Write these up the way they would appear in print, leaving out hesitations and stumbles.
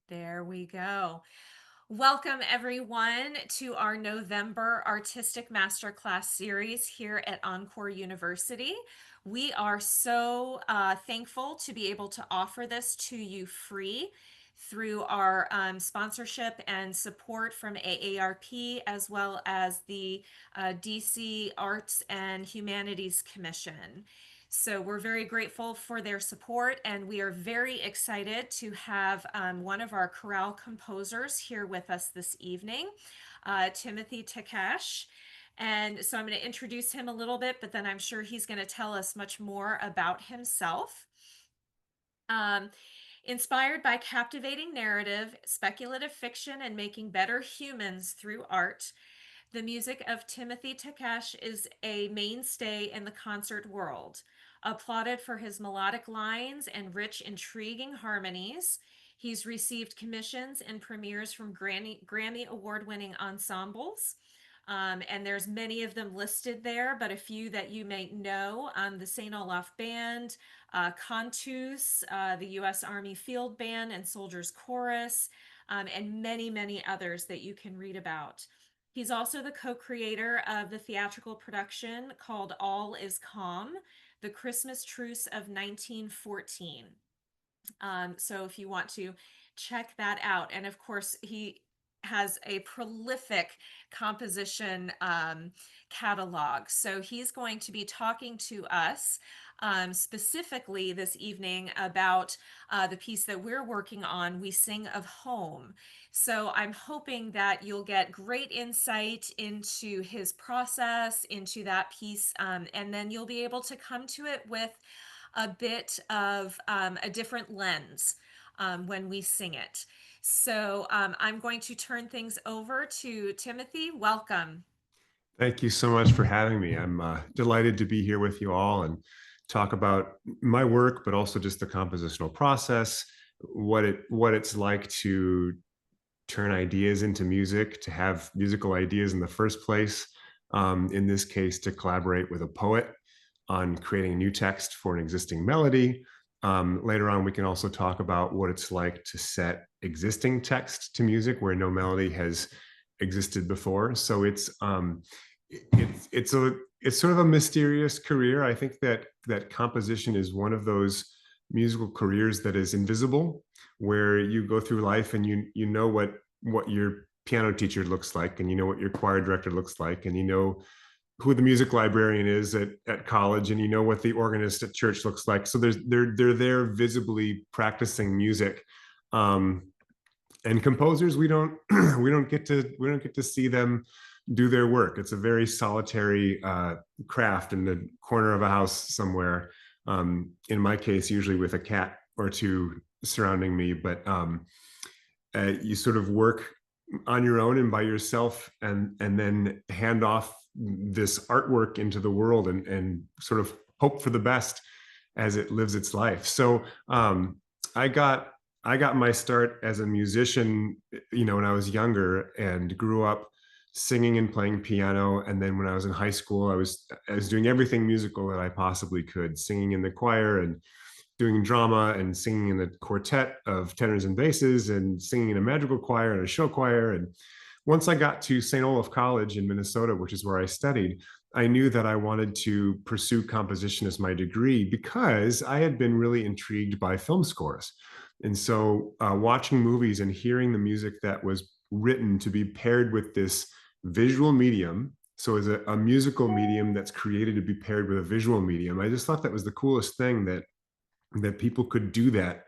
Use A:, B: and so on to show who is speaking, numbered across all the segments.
A: There we go. Welcome, everyone, to our November Artistic Masterclass series here at Encore University. We are so thankful to be able to offer this to you free through our sponsorship and support from AARP, as well as the DC Arts and Humanities Commission. So we're very grateful for their support, and we are very excited to have one of our chorale composers here with us this evening, Timothy Takach. And so I'm going to introduce him a little bit, but then I'm sure he's going to tell us much more about himself. Inspired by captivating narrative, speculative fiction, and making better humans through art, the music of Timothy Takach is a mainstay in the concert world. Applauded for his melodic lines and rich, intriguing harmonies, he's received commissions and premieres from Grammy Award-winning ensembles. And there's many of them listed there, but a few that you may know, the St. Olaf Band, Cantus, the U.S. Army Field Band and Soldiers Chorus, and many, many others that you can read about. He's also the co-creator of the theatrical production called All Is Calm, The Christmas Truce of 1914. So if you want to check that out. And of course, he has a prolific composition catalog. So he's going to be talking to us specifically this evening about the piece that we're working on, We Sing of Home. So I'm hoping that you'll get great insight into his process, into that piece, and then you'll be able to come to it with a bit of a different lens when we sing it. So I'm going to turn things over to Timothy. Welcome.
B: Thank you so much for having me. I'm delighted to be here with you all and talk about my work, but also just the compositional process, what it's like to turn ideas into music, to have musical ideas in the first place. In this case, to collaborate with a poet on creating new text for an existing melody. Later on, we can also talk about what it's like to set existing text to music where no melody has existed before. So it's sort of a mysterious career. I think that composition is one of those musical careers that is invisible, where you go through life and you know what your piano teacher looks like, and you know what your choir director looks like, and you know who the music librarian is at college, and you know what the organist at church looks like. So they're there visibly practicing music. And composers, we don't get to see them do their work. It's a very solitary craft in the corner of a house somewhere. In my case, usually with a cat or two surrounding me, but you sort of work on your own and by yourself, and then hand off this artwork into the world, and sort of hope for the best as it lives its life. So I got my start as a musician, when I was younger, and grew up singing and playing piano. And then when I was in high school, I was doing everything musical that I possibly could, singing in the choir and doing drama and singing in a quartet of tenors and basses and singing in a madrigal choir and a show choir. And once I got to St. Olaf College in Minnesota, which is where I studied, I knew that I wanted to pursue composition as my degree because I had been really intrigued by film scores. And so watching movies and hearing the music that was written to be paired with this visual medium, so as a musical medium that's created to be paired with a visual medium, I just thought that was the coolest thing, that people could do that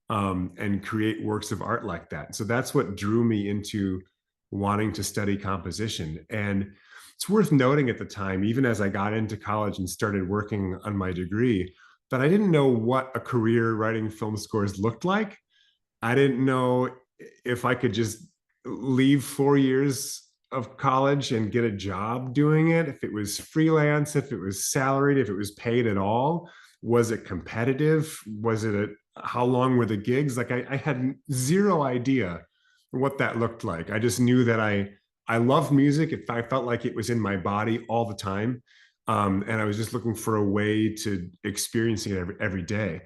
B: and create works of art like that. So that's what drew me into wanting to study composition. And it's worth noting at the time, even as I got into college and started working on my degree, that I didn't know what a career writing film scores looked like. I didn't know if I could just leave 4 years of college and get a job doing it, if it was freelance, if it was salaried, if it was paid at all. Was it competitive? How long were the gigs? Like I had zero idea what that looked like. I just knew that I love music. I felt like it was in my body all the time. And I was just looking for a way to experience it every day.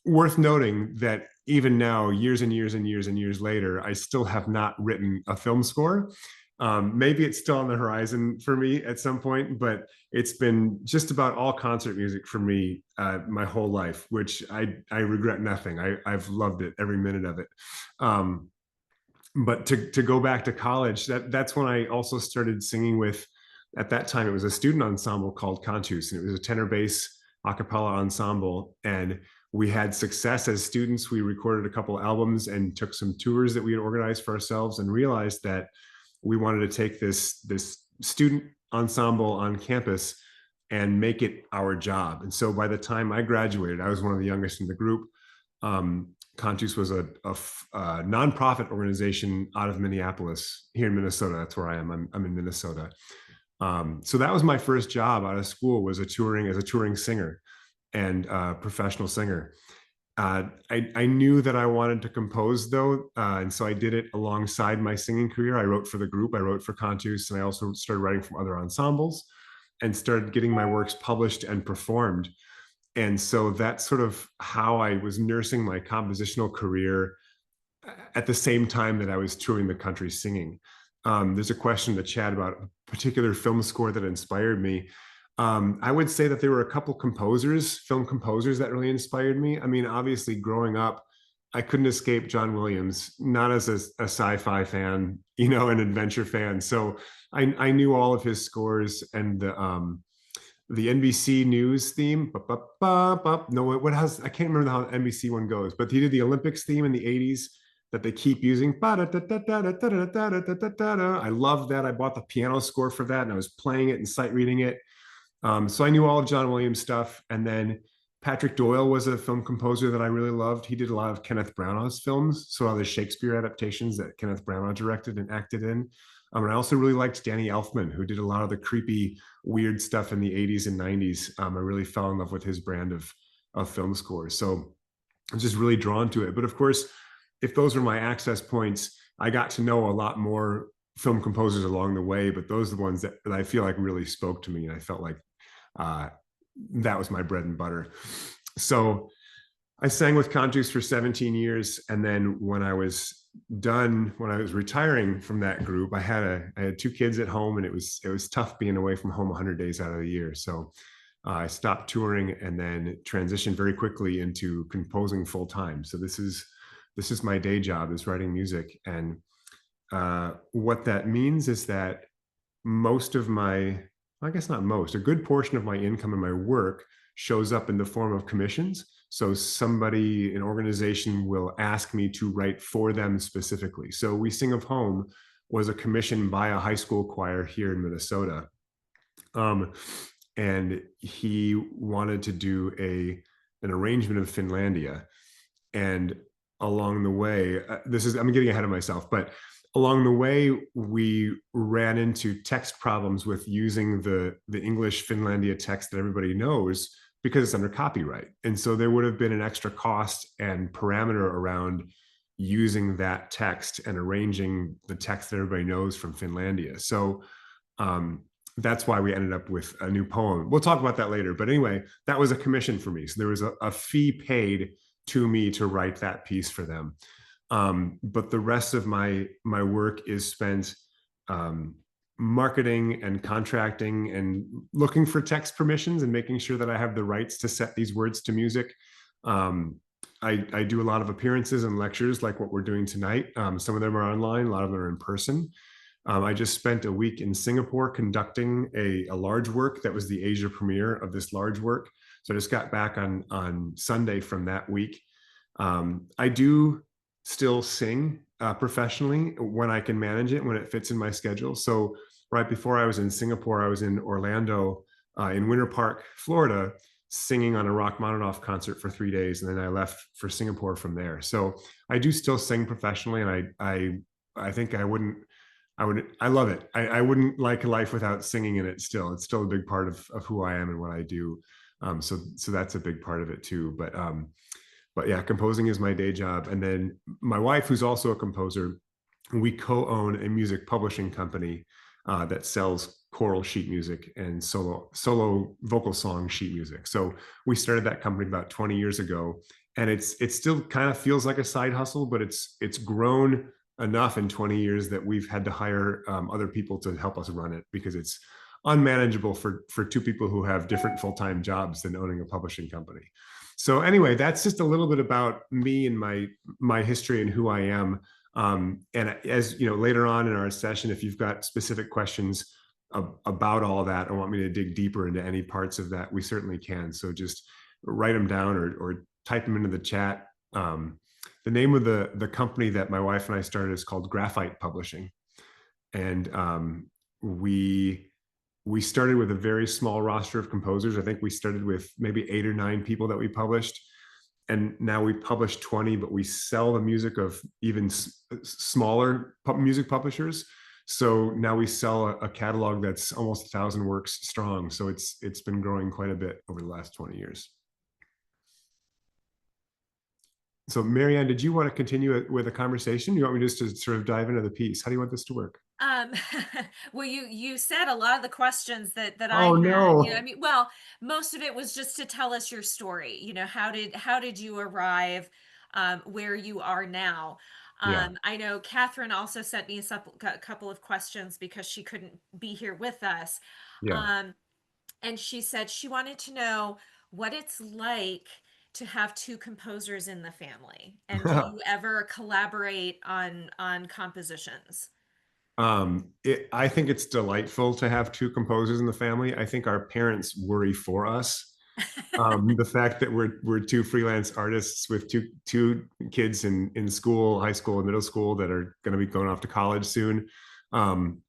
B: worth noting that even now, years and years and years and years later, I still have not written a film score. Maybe it's still on the horizon for me at some point, but it's been just about all concert music for me my whole life, which I regret nothing. I've loved it, every minute of it. Um, but to go back to college, that's when I also started singing with. At that time, it was a student ensemble called Cantus, and it was a tenor bass a cappella ensemble. And we had success as students. We recorded a couple albums and took some tours that we had organized for ourselves, and realized that we wanted to take this student ensemble on campus and make it our job. And so by the time I graduated, I was one of the youngest in the group. Cantus was a nonprofit organization out of Minneapolis, here in Minnesota. That's where I am. I'm in Minnesota. So that was my first job out of school, was as a touring singer and professional singer. I knew that I wanted to compose, though, and so I did it alongside my singing career. I wrote for the group, I wrote for Cantus, and I also started writing for other ensembles and started getting my works published and performed. And so that's sort of how I was nursing my compositional career at the same time that I was touring the country singing. There's a question in the chat about a particular film score that inspired me. I would say that there were a couple composers, film composers, that really inspired me. I mean, obviously, growing up, I couldn't escape John Williams, not as a sci-fi fan, an adventure fan. So I knew all of his scores, and the NBC News theme. No, what has, I can't remember how the NBC one goes, but he did the Olympics theme in the 80s that they keep using. I love that. I bought the piano score for that, and I was playing it and sight reading it. So I knew all of John Williams stuff. And then Patrick Doyle was a film composer that I really loved. He did a lot of Kenneth Branagh's films, so all the Shakespeare adaptations that Kenneth Branagh directed and acted in. And I also really liked Danny Elfman, who did a lot of the creepy, weird stuff in the 80s and 90s. I really fell in love with his brand of film scores. So I was just really drawn to it. But of course, if those were my access points, I got to know a lot more film composers along the way, but those are the ones that I feel like really spoke to me. And I felt like that was my bread and butter. So I sang with Cantus for 17 years. And then when I was done, when I was retiring from that group, I had 2 kids at home, and it was tough being away from home 100 days out of the year. So I stopped touring and then transitioned very quickly into composing full time. So this is my day job, is writing music. And what that means is that most of my, I guess not most, a good portion of my income and my work shows up in the form of commissions. So somebody, an organization, will ask me to write for them specifically. So We Sing of Home was a commission by a high school choir here in Minnesota. And he wanted to do an arrangement of Finlandia. And along the way, I'm getting ahead of myself, but along the way, we ran into text problems with using the English Finlandia text that everybody knows, because it's under copyright. And so there would have been an extra cost and parameter around using that text and arranging the text that everybody knows from Finlandia. So that's why we ended up with a new poem. We'll talk about that later. But anyway, that was a commission for me. So there was a fee paid to me to write that piece for them. But the rest of my work is spent marketing and contracting and looking for text permissions and making sure that I have the rights to set these words to music. I do a lot of appearances and lectures like what we're doing tonight. Some of them are online, a lot of them are in person. I just spent a week in Singapore conducting a large work that was the Asia premiere of this large work. So I just got back on Sunday from that week. I do still sing professionally when I can manage it, when it fits in my schedule. So right before I was in Singapore, I was in Orlando, in Winter Park, Florida, singing on a Rachmaninoff concert for 3 days. And then I left for Singapore from there. So I do still sing professionally. And I think I love it. I wouldn't like a life without singing in it still. It's still a big part of who I am and what I do. So that's a big part of it too. But yeah, composing is my day job. And then my wife, who's also a composer, we co-own a music publishing company that sells choral sheet music and solo vocal song sheet music. So we started that company about 20 years ago, and it still kind of feels like a side hustle, but it's grown enough in 20 years that we've had to hire other people to help us run it, because it's unmanageable for two people who have different full-time jobs than owning a publishing company. So anyway, that's just a little bit about me and my history and who I am. And as you know, later on in our session, if you've got specific questions about all of that, or want me to dig deeper into any parts of that, we certainly can. So just write them down, or type them into the chat. The name of the company that my wife and I started is called Graphite Publishing, and we started with a very small roster of composers. I think we started with maybe 8 or 9 people that we published, and now we publish 20, but we sell the music of even smaller music publishers. So now we sell a catalog that's almost 1,000 works strong. So it's been growing quite a bit over the last 20 years. So Marianne, did you want to continue with a conversation? You want me just to sort of dive into the piece? How do you want this to work?
A: Um, well, you said a lot of the questions that I
B: Oh
A: had,
B: no.
A: I mean, well, most of it was just to tell us your story. How did you arrive where you are now?
B: Yeah.
A: I know Catherine also sent me a couple of questions because she couldn't be here with us.
B: Yeah.
A: Um, and she said she wanted to know what it's like to have two composers in the family, and do you ever collaborate on compositions?
B: I think it's delightful to have two composers in the family. I think our parents worry for us. The fact that we're two freelance artists with two kids in school, high school and middle school, that are going to be going off to college soon. Um,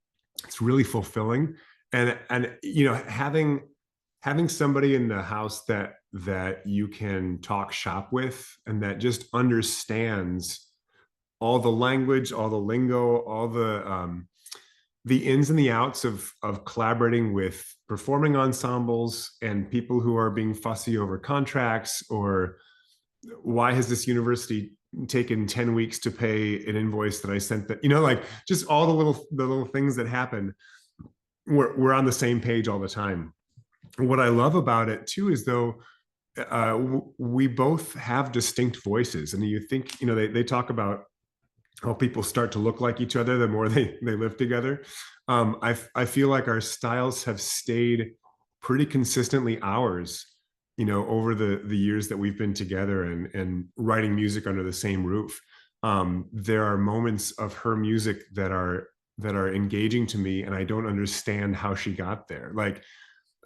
B: it's really fulfilling, and you know, having somebody in the house that you can talk shop with, and that just understands all the language, all the lingo, all the ins and the outs of collaborating with performing ensembles and people who are being fussy over contracts, or why has this university taken 10 weeks to pay an invoice that I sent, that, you know, like just all the little things that happen. We're on the same page all the time. What I love about it too is, though, we both have distinct voices, and you think, you know, they talk about how people start to look like each other the more they live together. I feel like our styles have stayed pretty consistently ours, you know, over the years that we've been together and writing music under the same roof. There are moments of her music that are engaging to me, and I don't understand how she got there. Like,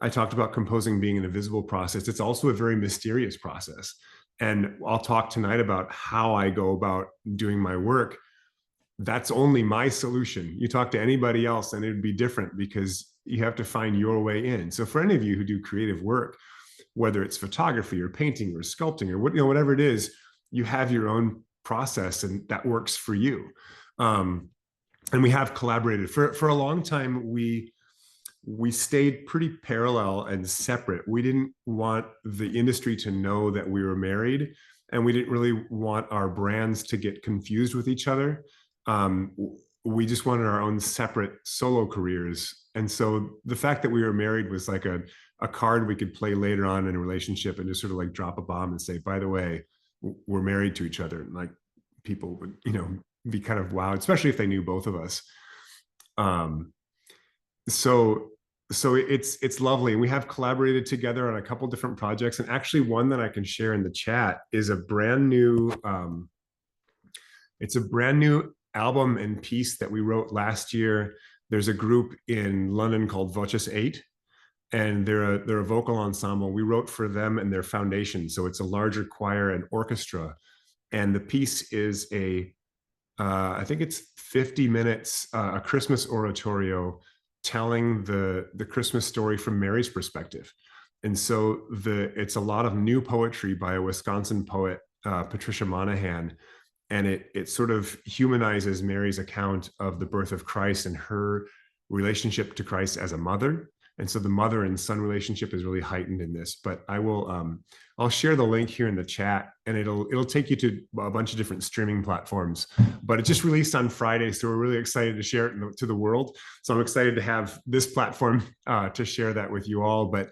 B: I talked about composing being an invisible process. It's also a very mysterious process. And I'll talk tonight about how I go about doing my work. That's only my solution. You talk to anybody else and it would be different, because you have to find your way in. So for any of you who do creative work, whether it's photography or painting or sculpting or whatever it is, you have your own process, and that works for you. And we have collaborated for a long time. We stayed pretty parallel and separate. We didn't want the industry to know that we were married, and we didn't really want our brands to get confused with each other. Um, we just wanted our own separate solo careers. And so the fact that we were married was like a card we could play later on in a relationship, and just sort of like drop a bomb and say, by the way, we're married to each other. And like, people would, you know, be kind of wowed, especially if they knew both of us. Um, so it's lovely, and we have collaborated together on a couple different projects, and actually one that I can share in the chat is a brand new it's a brand new album and piece that we wrote last year. There's a group in London called Voces 8, and they're a vocal ensemble. We wrote for them and their foundation, so it's a larger choir and orchestra, and the piece is I think it's 50 minutes, a Christmas oratorio telling the Christmas story from Mary's perspective. And so it's a lot of new poetry by a Wisconsin poet, Patricia Monahan, and it sort of humanizes Mary's account of the birth of Christ and her relationship to Christ as a mother, And so the mother and son relationship is really heightened in this. But I'll share the link here in the chat, and it'll take you to a bunch of different streaming platforms. But it just released on Friday, so we're really excited to share it to the world. So I'm excited to have this platform to share that with you all. But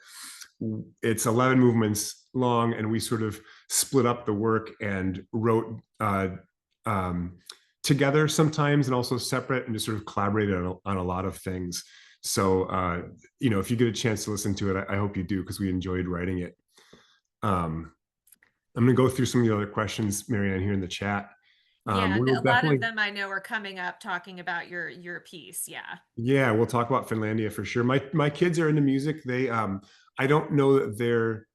B: it's 11 movements long, and we sort of split up the work and wrote together sometimes and also separate, and just sort of collaborated on a lot of things. So, if you get a chance to listen to it, I hope you do, because we enjoyed writing it. I'm going to go through some of the other questions, Marianne, here in the chat.
A: Yeah,
B: We'll
A: a lot
B: definitely,
A: of them I know are coming up talking about your piece. Yeah.
B: yeah, we'll talk about Finlandia for sure. My kids are into music. I don't know that they're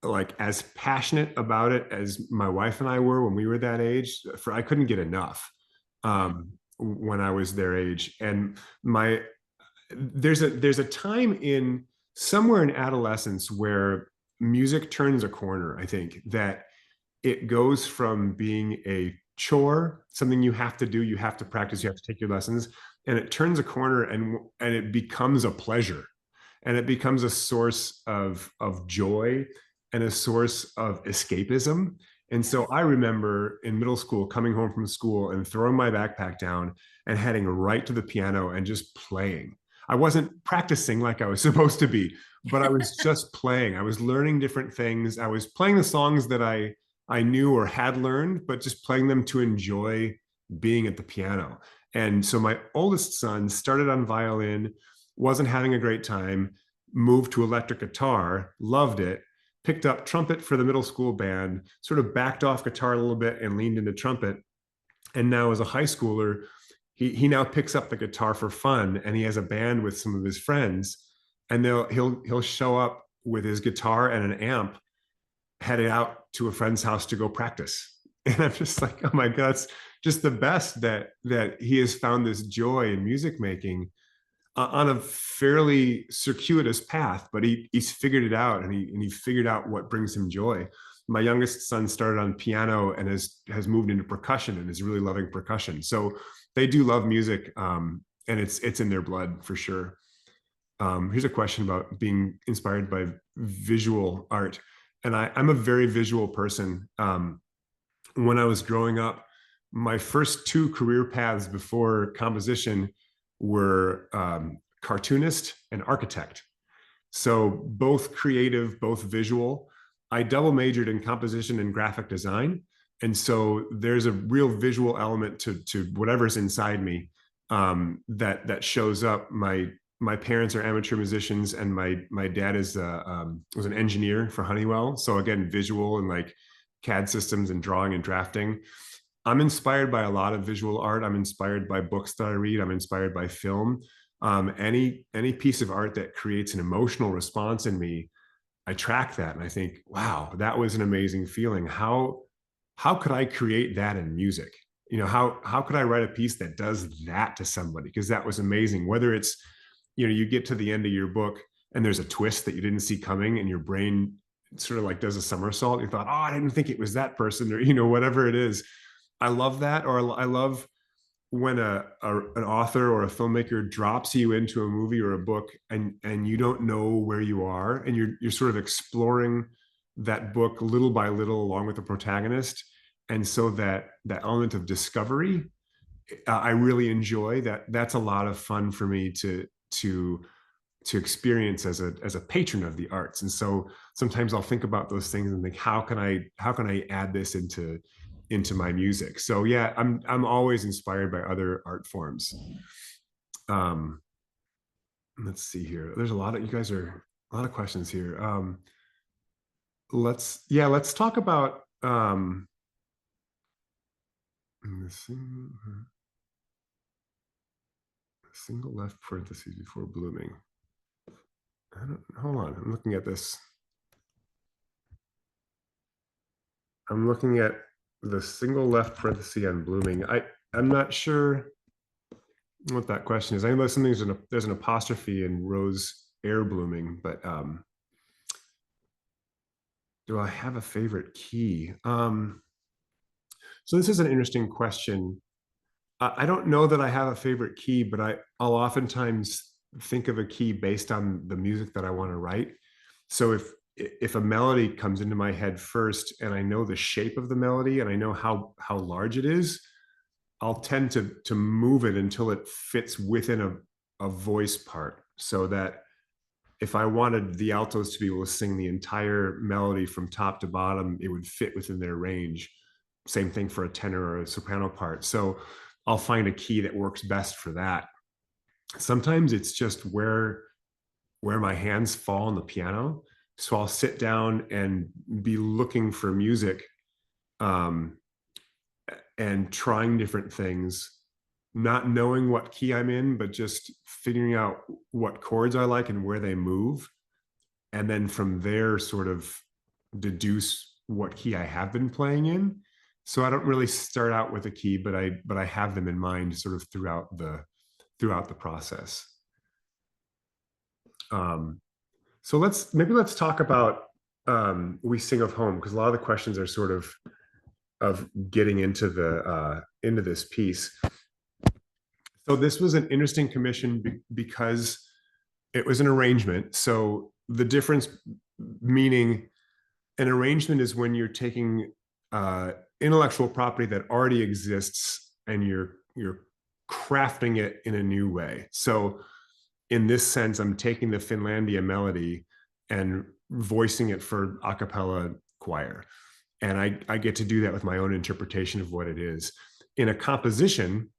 B: like as passionate about it as my wife and I were when we were that age. I couldn't get enough when I was their age. And there's a time in somewhere in adolescence where music turns a corner. I think that it goes from being a chore, something you have to do, you have to practice, you have to take your lessons, and it turns a corner, and it becomes a pleasure, and it becomes a source of joy and a source of escapism. And so I remember in middle school coming home from school and throwing my backpack down and heading right to the piano and just playing. I wasn't practicing like I was supposed to be, but I was just playing. I was learning different things. I was playing the songs that I knew or had learned, but just playing them to enjoy being at the piano. And so my oldest son started on violin, wasn't having a great time, moved to electric guitar, loved it, picked up trumpet for the middle school band, sort of backed off guitar a little bit and leaned into trumpet. And now as a high schooler, he now picks up the guitar for fun, and he has a band with some of his friends, and he'll show up with his guitar and an amp, headed out to a friend's house to go practice. And I'm just like, oh my God, it's just the best that he has found this joy in music making on a fairly circuitous path, but he's figured it out, and he figured out what brings him joy. My youngest son started on piano and has moved into percussion and is really loving percussion. So they do love music, and it's in their blood for sure. Here's a question about being inspired by visual art. And I'm a very visual person. When I was growing up, my first two career paths before composition were cartoonist and architect. So both creative, both visual. I double majored in composition and graphic design. And so there's a real visual element to whatever's inside me that shows up. My parents are amateur musicians, and my dad was an engineer for Honeywell. So again, visual and like CAD systems and drawing and drafting. I'm inspired by a lot of visual art. I'm inspired by books that I read. I'm inspired by film. Any piece of art that creates an emotional response in me, I track that and I think, wow, that was an amazing feeling. How could I create that in music? How could I write a piece that does that to somebody? Because that was amazing. Whether it's, you get to the end of your book and there's a twist that you didn't see coming, and your brain sort of like does a somersault. You thought, oh, I didn't think it was that person, or whatever it is. I love that. Or I love when an author or a filmmaker drops you into a movie or a book, and you don't know where you are, and you're sort of exploring that book little by little along with the protagonist. And so that element of discovery, I really enjoy that. That's a lot of fun for me to experience as a patron of the arts. And so sometimes I'll think about those things and think, how can I add this into my music? So yeah, I'm always inspired by other art forms. Let's see here. There's a lot of questions here. Let's talk about single left parentheses before blooming. Hold on, I'm looking at this. I'm looking at the single left parenthesis on blooming. I'm not sure what that question is. I know there's an apostrophe in Rose air blooming, but do I have a favorite key? So this is an interesting question. I don't know that I have a favorite key, but I'll oftentimes think of a key based on the music that I want to write. So if a melody comes into my head first and I know the shape of the melody and I know how large it is, I'll tend to move it until it fits within a voice part, so that if I wanted the altos to be able to sing the entire melody from top to bottom, it would fit within their range. Same thing for a tenor or a soprano part. So I'll find a key that works best for that. Sometimes it's just where my hands fall on the piano. So I'll sit down and be looking for music, um, and trying different things, not knowing what key I'm in, but just figuring out what chords I like and where they move. And then from there, sort of deduce what key I have been playing in. So I don't really start out with a key, but I have them in mind sort of throughout the process. So let's talk about We Sing of Home, because a lot of the questions are sort of getting into into this piece. So this was an interesting commission because it was an arrangement. So the difference, meaning an arrangement, is when you're taking intellectual property that already exists and you're crafting it in a new way. So in this sense, I'm taking the Finlandia melody and voicing it for a cappella choir. And I get to do that with my own interpretation of what it is. In a composition,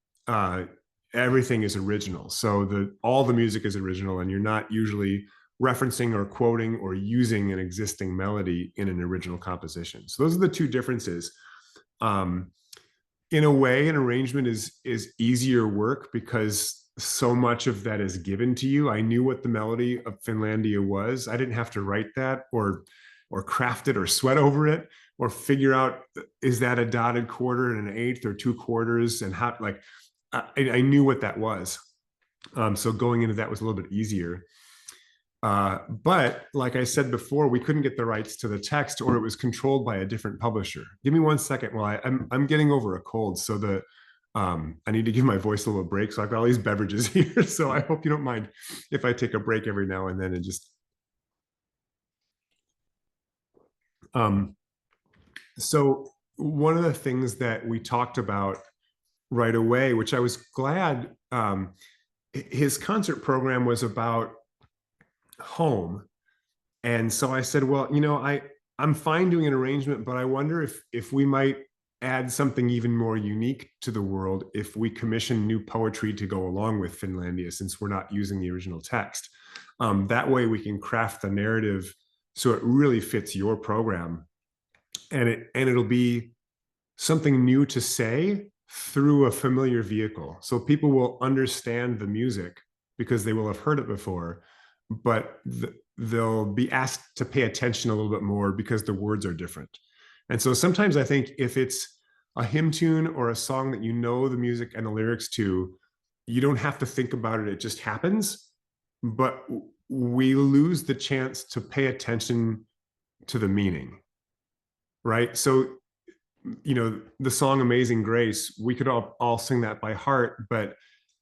B: everything is original. So all the music is original, and you're not usually referencing or quoting or using an existing melody in an original composition. So those are the two differences. In a way, an arrangement is easier work because so much of that is given to you. I knew what the melody of Finlandia was. I didn't have to write that or craft it or sweat over it or figure out, is that a dotted quarter and an eighth or two quarters, and how, like, I knew what that was. So going into that was a little bit easier. But like I said before, we couldn't get the rights to the text, or it was controlled by a different publisher. Give me 1 second while I'm getting over a cold. So I need to give my voice a little break. So I've got all these beverages here. So I hope you don't mind if I take a break every now and then and just. So one of the things that we talked about right away, which I was glad, his concert program was about home. And so I said, well, I'm fine doing an arrangement, but I wonder if we might add something even more unique to the world if we commission new poetry to go along with Finlandia, since we're not using the original text. That way we can craft the narrative so it really fits your program. And it'll be something new to say through a familiar vehicle. So people will understand the music because they will have heard it before, but they'll be asked to pay attention a little bit more because the words are different. And so sometimes I think if it's a hymn tune or a song that you know the music and the lyrics to, you don't have to think about it, it just happens. But we lose the chance to pay attention to the meaning, right? So, the song Amazing Grace, we could all sing that by heart, but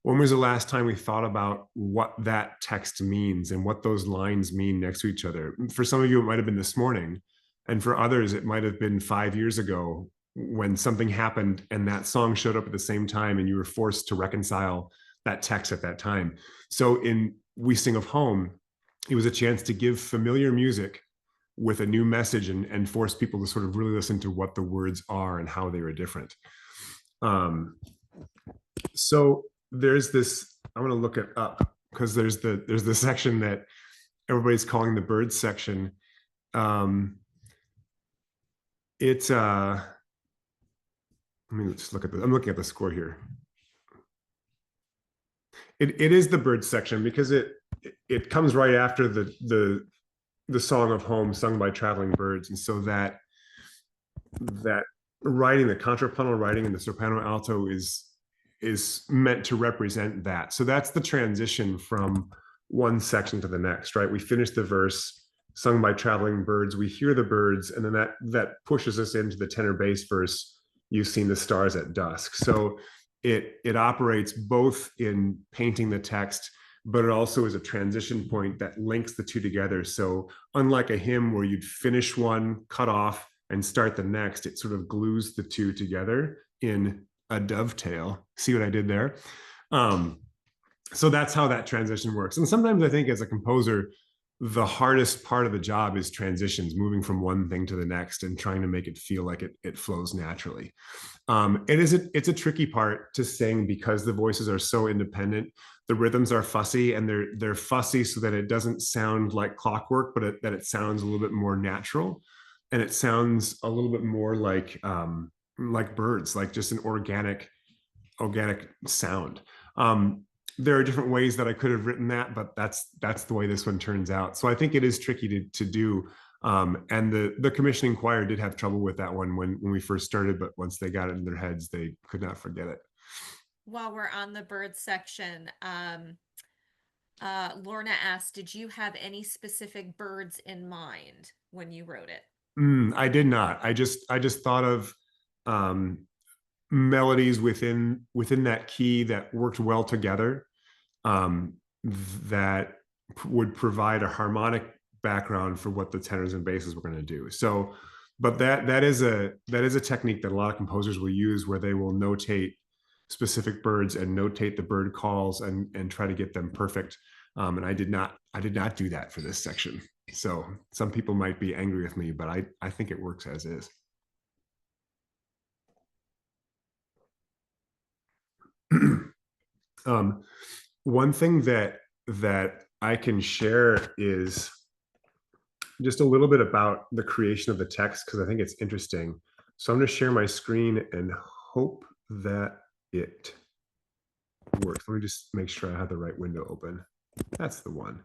B: when was the last time we thought about what that text means and what those lines mean next to each other? For some of you, it might have been this morning. And for others, it might have been 5 years ago when something happened and that song showed up at the same time and you were forced to reconcile that text at that time. So in We Sing of Home, it was a chance to give familiar music with a new message and force people to sort of really listen to what the words are and how they were different. So there's this, I'm going to look it up because there's the section that everybody's calling the birds section. It's let me just look at I'm looking at the score here. It is the birds section because it comes right after the Song of Home sung by traveling birds. And so that writing, the contrapuntal writing and the soprano alto is meant to represent that. So that's the transition from one section to the next, right? We finish the verse sung by traveling birds, we hear the birds, and then that pushes us into the tenor bass verse, You've Seen the Stars at Dusk. So it operates both in painting the text, but it also is a transition point that links the two together. So unlike a hymn where you'd finish one, cut off, and start the next, it sort of glues the two together in a dovetail. See what I did there? So that's how that transition works. And sometimes I think as a composer, the hardest part of the job is transitions, moving from one thing to the next and trying to make it feel like it flows naturally. It's a tricky part to sing because the voices are so independent. The rhythms are fussy, and they're fussy so that it doesn't sound like clockwork, but that it sounds a little bit more natural, and it sounds a little bit more like birds, like just an organic sound. There are different ways that I could have written that, but that's the way this one turns out. So I think it is tricky to do. And the commissioning choir did have trouble with that one when we first started, but once they got it in their heads, they could not forget it.
A: While we're on the bird section, Lorna asked, did you have any specific birds in mind when you wrote it?
B: I did not. I just thought of melodies within that key that worked well together, that would provide a harmonic background for what the tenors and basses were going to do. So, but that is a technique that a lot of composers will use, where they will notate specific birds and notate the bird calls and try to get them perfect. And I did not do that for this section. So some people might be angry with me, but I think it works as is. One thing that I can share is just a little bit about the creation of the text, because I think it's interesting. So I'm going to share my screen and hope that it works. Let me just make sure I have the right window open. That's the one.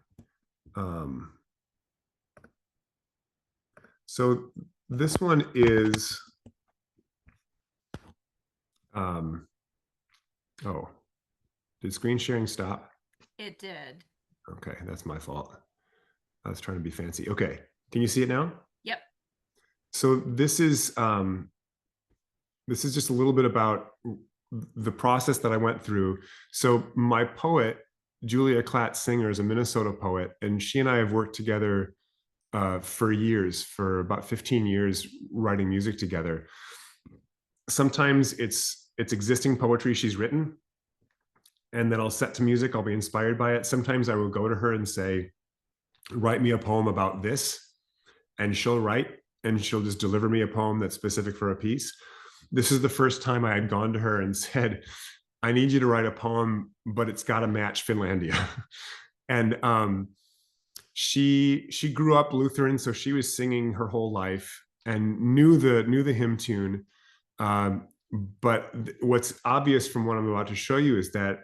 B: So this one is, oh, did screen sharing stop?
A: It did.
B: Okay, that's my fault. I was trying to be fancy. Okay, can you see it now?
A: Yep.
B: So this is just a little bit about the process that I went through. So my poet, Julia Klatt Singer, is a Minnesota poet, and she and I have worked together for years, for about 15 years, writing music together. Sometimes it's existing poetry she's written, and then I'll set to music. I'll be inspired by it. Sometimes I will go to her and say, write me a poem about this, and she'll write, and she'll just deliver me a poem that's specific for a piece. This is the first time I had gone to her and said, I need you to write a poem, but it's got to match Finlandia. And she grew up Lutheran, so she was singing her whole life and knew the hymn tune. But what's obvious from what I'm about to show you is that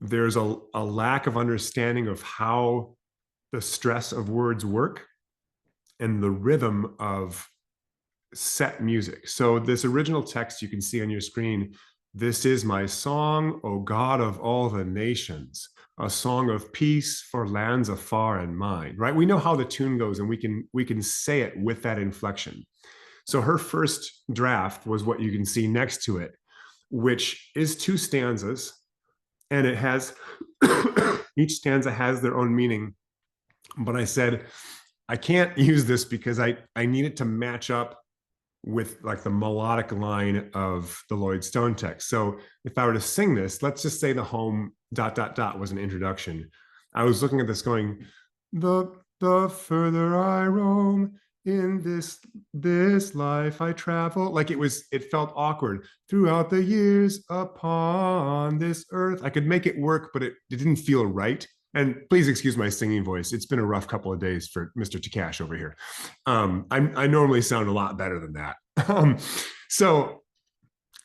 B: there's a lack of understanding of how the stress of words work and the rhythm of set music. So this original text you can see on your screen, this is my song, O God of all the nations, a song of peace for lands afar and mine, right? We know how the tune goes, and we can say it with that inflection. So her first draft was what you can see next to it, which is 2 stanzas, and it has each stanza has their own meaning. But I said, I can't use this because I need it to match up with like the melodic line of the Lloyd Stone text. So if I were to sing this, let's just say the home ... was an introduction. I was looking at this going, the further I roam in this life I travel. Like it felt awkward. Throughout the years upon this earth. I could make it work, but it didn't feel right. And please excuse my singing voice. It's been a rough couple of days for Mr. Takach over here. I normally sound a lot better than that. So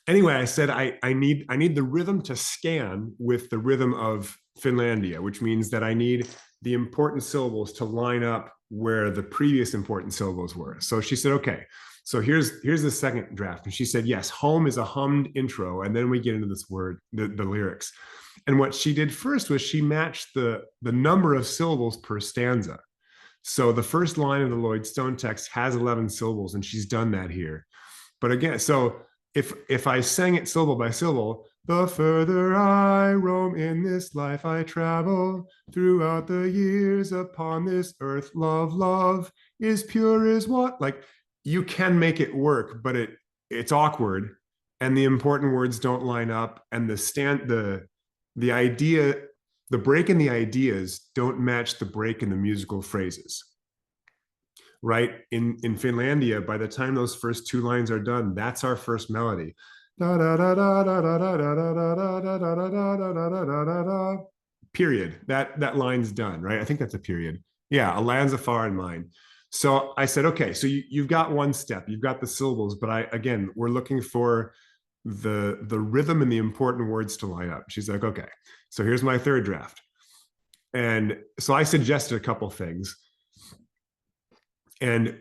B: anyway, I said, I need the rhythm to scan with the rhythm of Finlandia, which means that I need the important syllables to line up where the previous important syllables were. So she said, okay, so here's the second draft. And she said, yes, home is a hummed intro. And then we get into this word, the lyrics. And what she did first was she matched the number of syllables per stanza. So the first line of the Lloyd Stone text has 11 syllables, and she's done that here. But again, so if I sang it syllable by syllable, The further I roam in this life I travel, throughout the years upon this earth, love, love is pure as what? Like, you can make it work, but it's awkward, and the important words don't line up, and the idea, the break in the ideas don't match the break in the musical phrases. Right? In Finlandia, by the time those first two lines are done, that's our first melody. Period. That line's done, right? I think that's a period. Yeah, a lands afar in mine. So I said, okay, so you've got one step, you've got the syllables, but again, we're looking for the rhythm and the important words to line up. She's like, okay, so here's my third draft. And so I suggested a couple things. And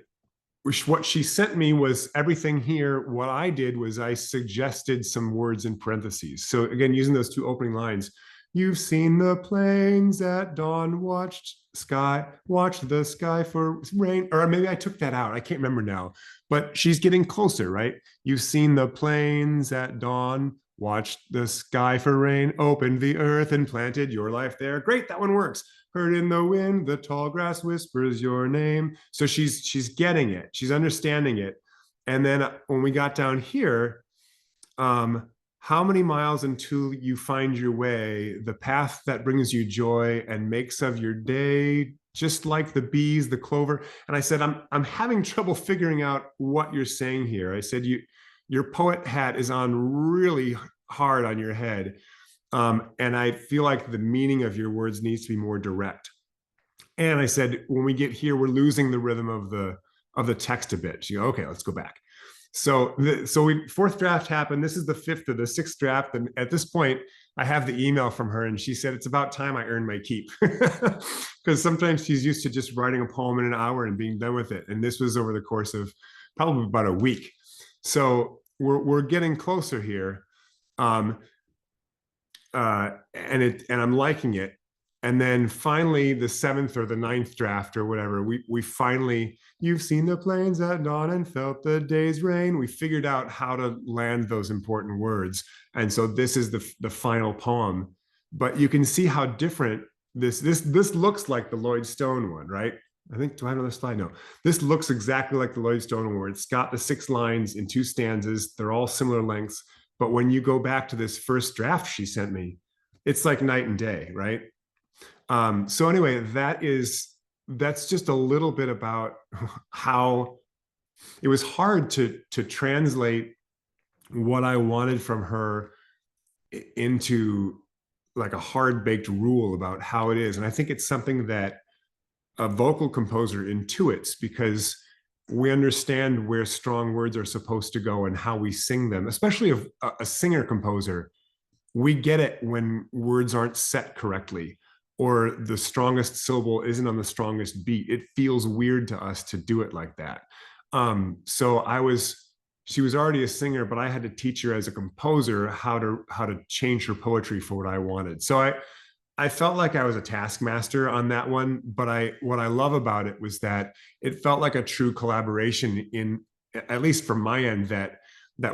B: what she sent me was everything here. What I did was I suggested some words in parentheses. So again, using those two opening lines, you've seen the plains at dawn, watched the sky for rain, or maybe I took that out. I can't remember now, but she's getting closer, right? You've seen the plains at dawn, watched the sky for rain, opened the earth and planted your life there. Great, that one works. Heard in the wind, the tall grass whispers your name. So she's getting it. She's understanding it. And then when we got down here, how many miles until you find your way, the path that brings you joy and makes of your day, just like the bees, the clover. And I said, I'm having trouble figuring out what you're saying here. I said, your poet hat is on really hard on your head. And I feel like the meaning of your words needs to be more direct. And I said, when we get here, we're losing the rhythm of the text a bit. She goes, okay, let's go back. So fourth draft happened. This is the fifth or the sixth draft. And at this point, I have the email from her, and she said, it's about time I earned my keep. Because sometimes she's used to just writing a poem in an hour and being done with it. And this was over the course of probably about a week. So we're getting closer here. And I'm liking it. And then finally, the seventh or the ninth draft or whatever, we finally, you've seen the plains at dawn and felt the day's rain. We figured out how to land those important words. And so this is the final poem. But you can see how different this looks like the Lloyd Stone one, right? I think, do I have another slide? No. This looks exactly like the Lloyd Stone one. It's got the 6 lines in 2 stanzas. They're all similar lengths. But when you go back to this first draft she sent me, it's like night and day, right? So anyway, that's just a little bit about how it was hard to translate what I wanted from her into like a hard-baked rule about how it is. And I think it's something that a vocal composer intuits, because we understand where strong words are supposed to go and how we sing them, especially a singer composer. We get it when words aren't set correctly, or the strongest syllable isn't on the strongest beat. It feels weird to us to do it like that. She was already a singer, but I had to teach her as a composer how to change her poetry for what I wanted. So I felt like I was a taskmaster on that one, but what I love about it was that it felt like a true collaboration, in at least from my end, that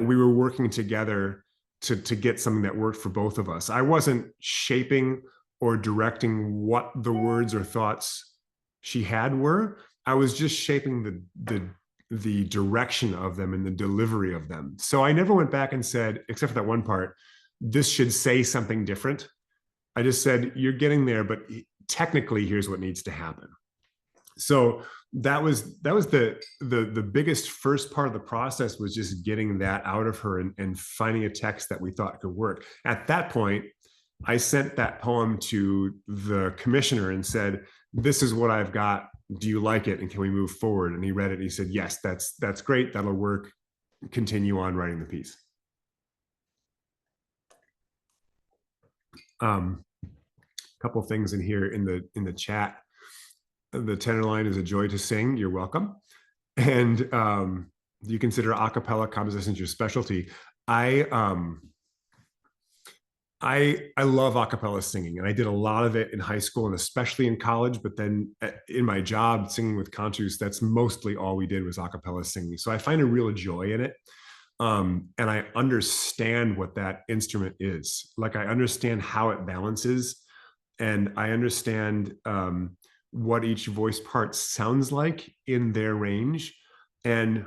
B: we were working together to get something that worked for both of us. I wasn't shaping or directing what the words or thoughts she had were. I was just shaping the direction of them and the delivery of them. So I never went back and said, except for that one part, this should say something different. I just said, you're getting there, but technically here's what needs to happen. So that was the biggest first part of the process, was just getting that out of her and finding a text that we thought could work. At that point, I sent that poem to the commissioner and said, this is what I've got. Do you like it? And can we move forward? And he read it and he said, yes, that's great. That'll work. Continue on writing the piece. Couple things in here in the chat. The tenor line is a joy to sing. You're welcome. And you consider a cappella compositions your specialty. I love a cappella singing, and I did a lot of it in high school and especially in college. But then in my job singing with Cantus, that's mostly all we did was a cappella singing. So I find a real joy in it. And I understand what that instrument is. Like I understand how it balances, and I understand what each voice part sounds like in their range. And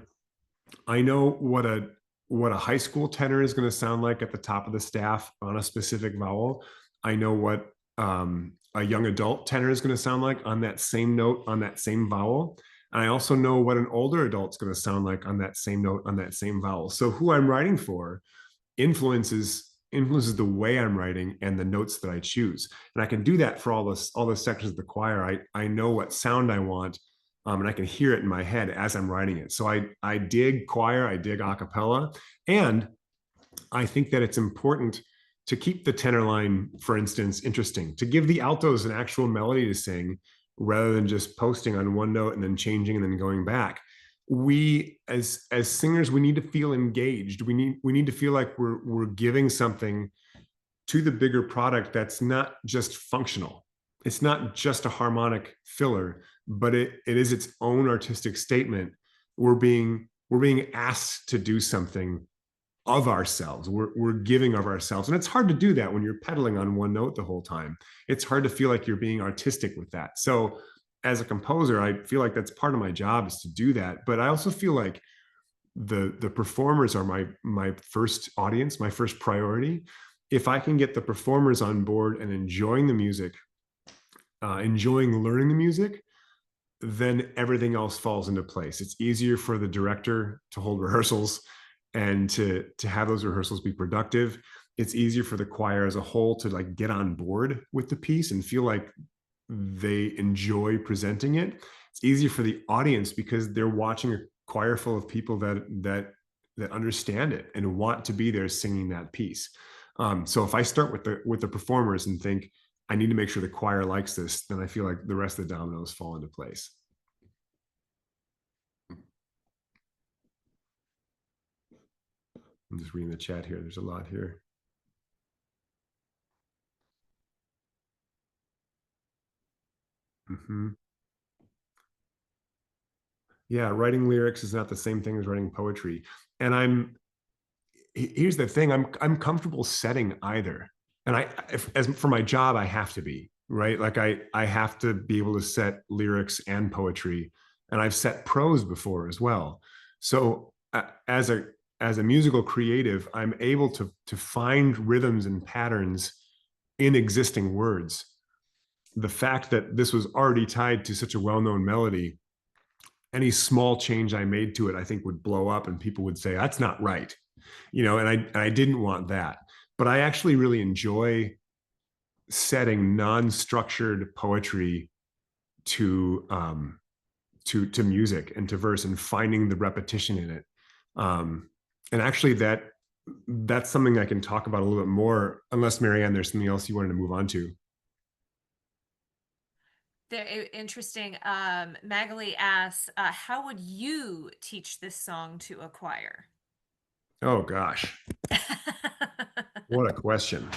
B: I know what a high school tenor is going to sound like at the top of the staff on a specific vowel. I know what a young adult tenor is going to sound like on that same note on that same vowel. And I also know what an older adult's going to sound like on that same note on that same vowel. So who I'm writing for influences the way I'm writing and the notes that I choose. And I can do that for all the sections of the choir. I know what sound I want, and I can hear it in my head as I'm writing it. So I dig choir, I dig a cappella, and I think that it's important to keep the tenor line, for instance, interesting, to give the altos an actual melody to sing rather than just posting on one note and then changing and then going back. We as singers, we need to feel engaged. We need to feel like we're giving something to the bigger product that's not just functional. It's not just a harmonic filler, but it is its own artistic statement. We're being asked to do something of ourselves. We're giving of ourselves. And it's hard to do that when you're pedaling on one note the whole time. It's hard to feel like you're being artistic with that. So as a composer, I feel like that's part of my job is to do that. But I also feel like the performers are my first audience, my first priority. If I can get the performers on board and enjoying the music, enjoying learning the music, then everything else falls into place. It's easier for the director to hold rehearsals and to have those rehearsals be productive. It's easier for the choir as a whole to like get on board with the piece and feel like they enjoy presenting it. It's easier for the audience because they're watching a choir full of people that understand it and want to be there singing that piece. So if I start with the performers and think I need to make sure the choir likes this, then I feel like the rest of the dominoes fall into place. I'm just reading the chat here. There's a lot here. Mm-hmm. Yeah, writing lyrics is not the same thing as writing poetry. And here's the thing, I'm comfortable setting either. And as for my job, I have to be, right? Like I have to be able to set lyrics and poetry. And I've set prose before as well. So as a musical creative, I'm able to find rhythms and patterns in existing words. The fact that this was already tied to such a well-known melody, any small change I made to it, I think would blow up and people would say, that's not right. And I didn't want that. But I actually really enjoy setting non-structured poetry to to music and to verse and finding the repetition in it. And actually that's something I can talk about a little bit more, unless Marianne, there's something else you wanted to move on to.
A: Interesting. Magali asks, how would you teach this song to a choir?
B: Oh gosh, what a question.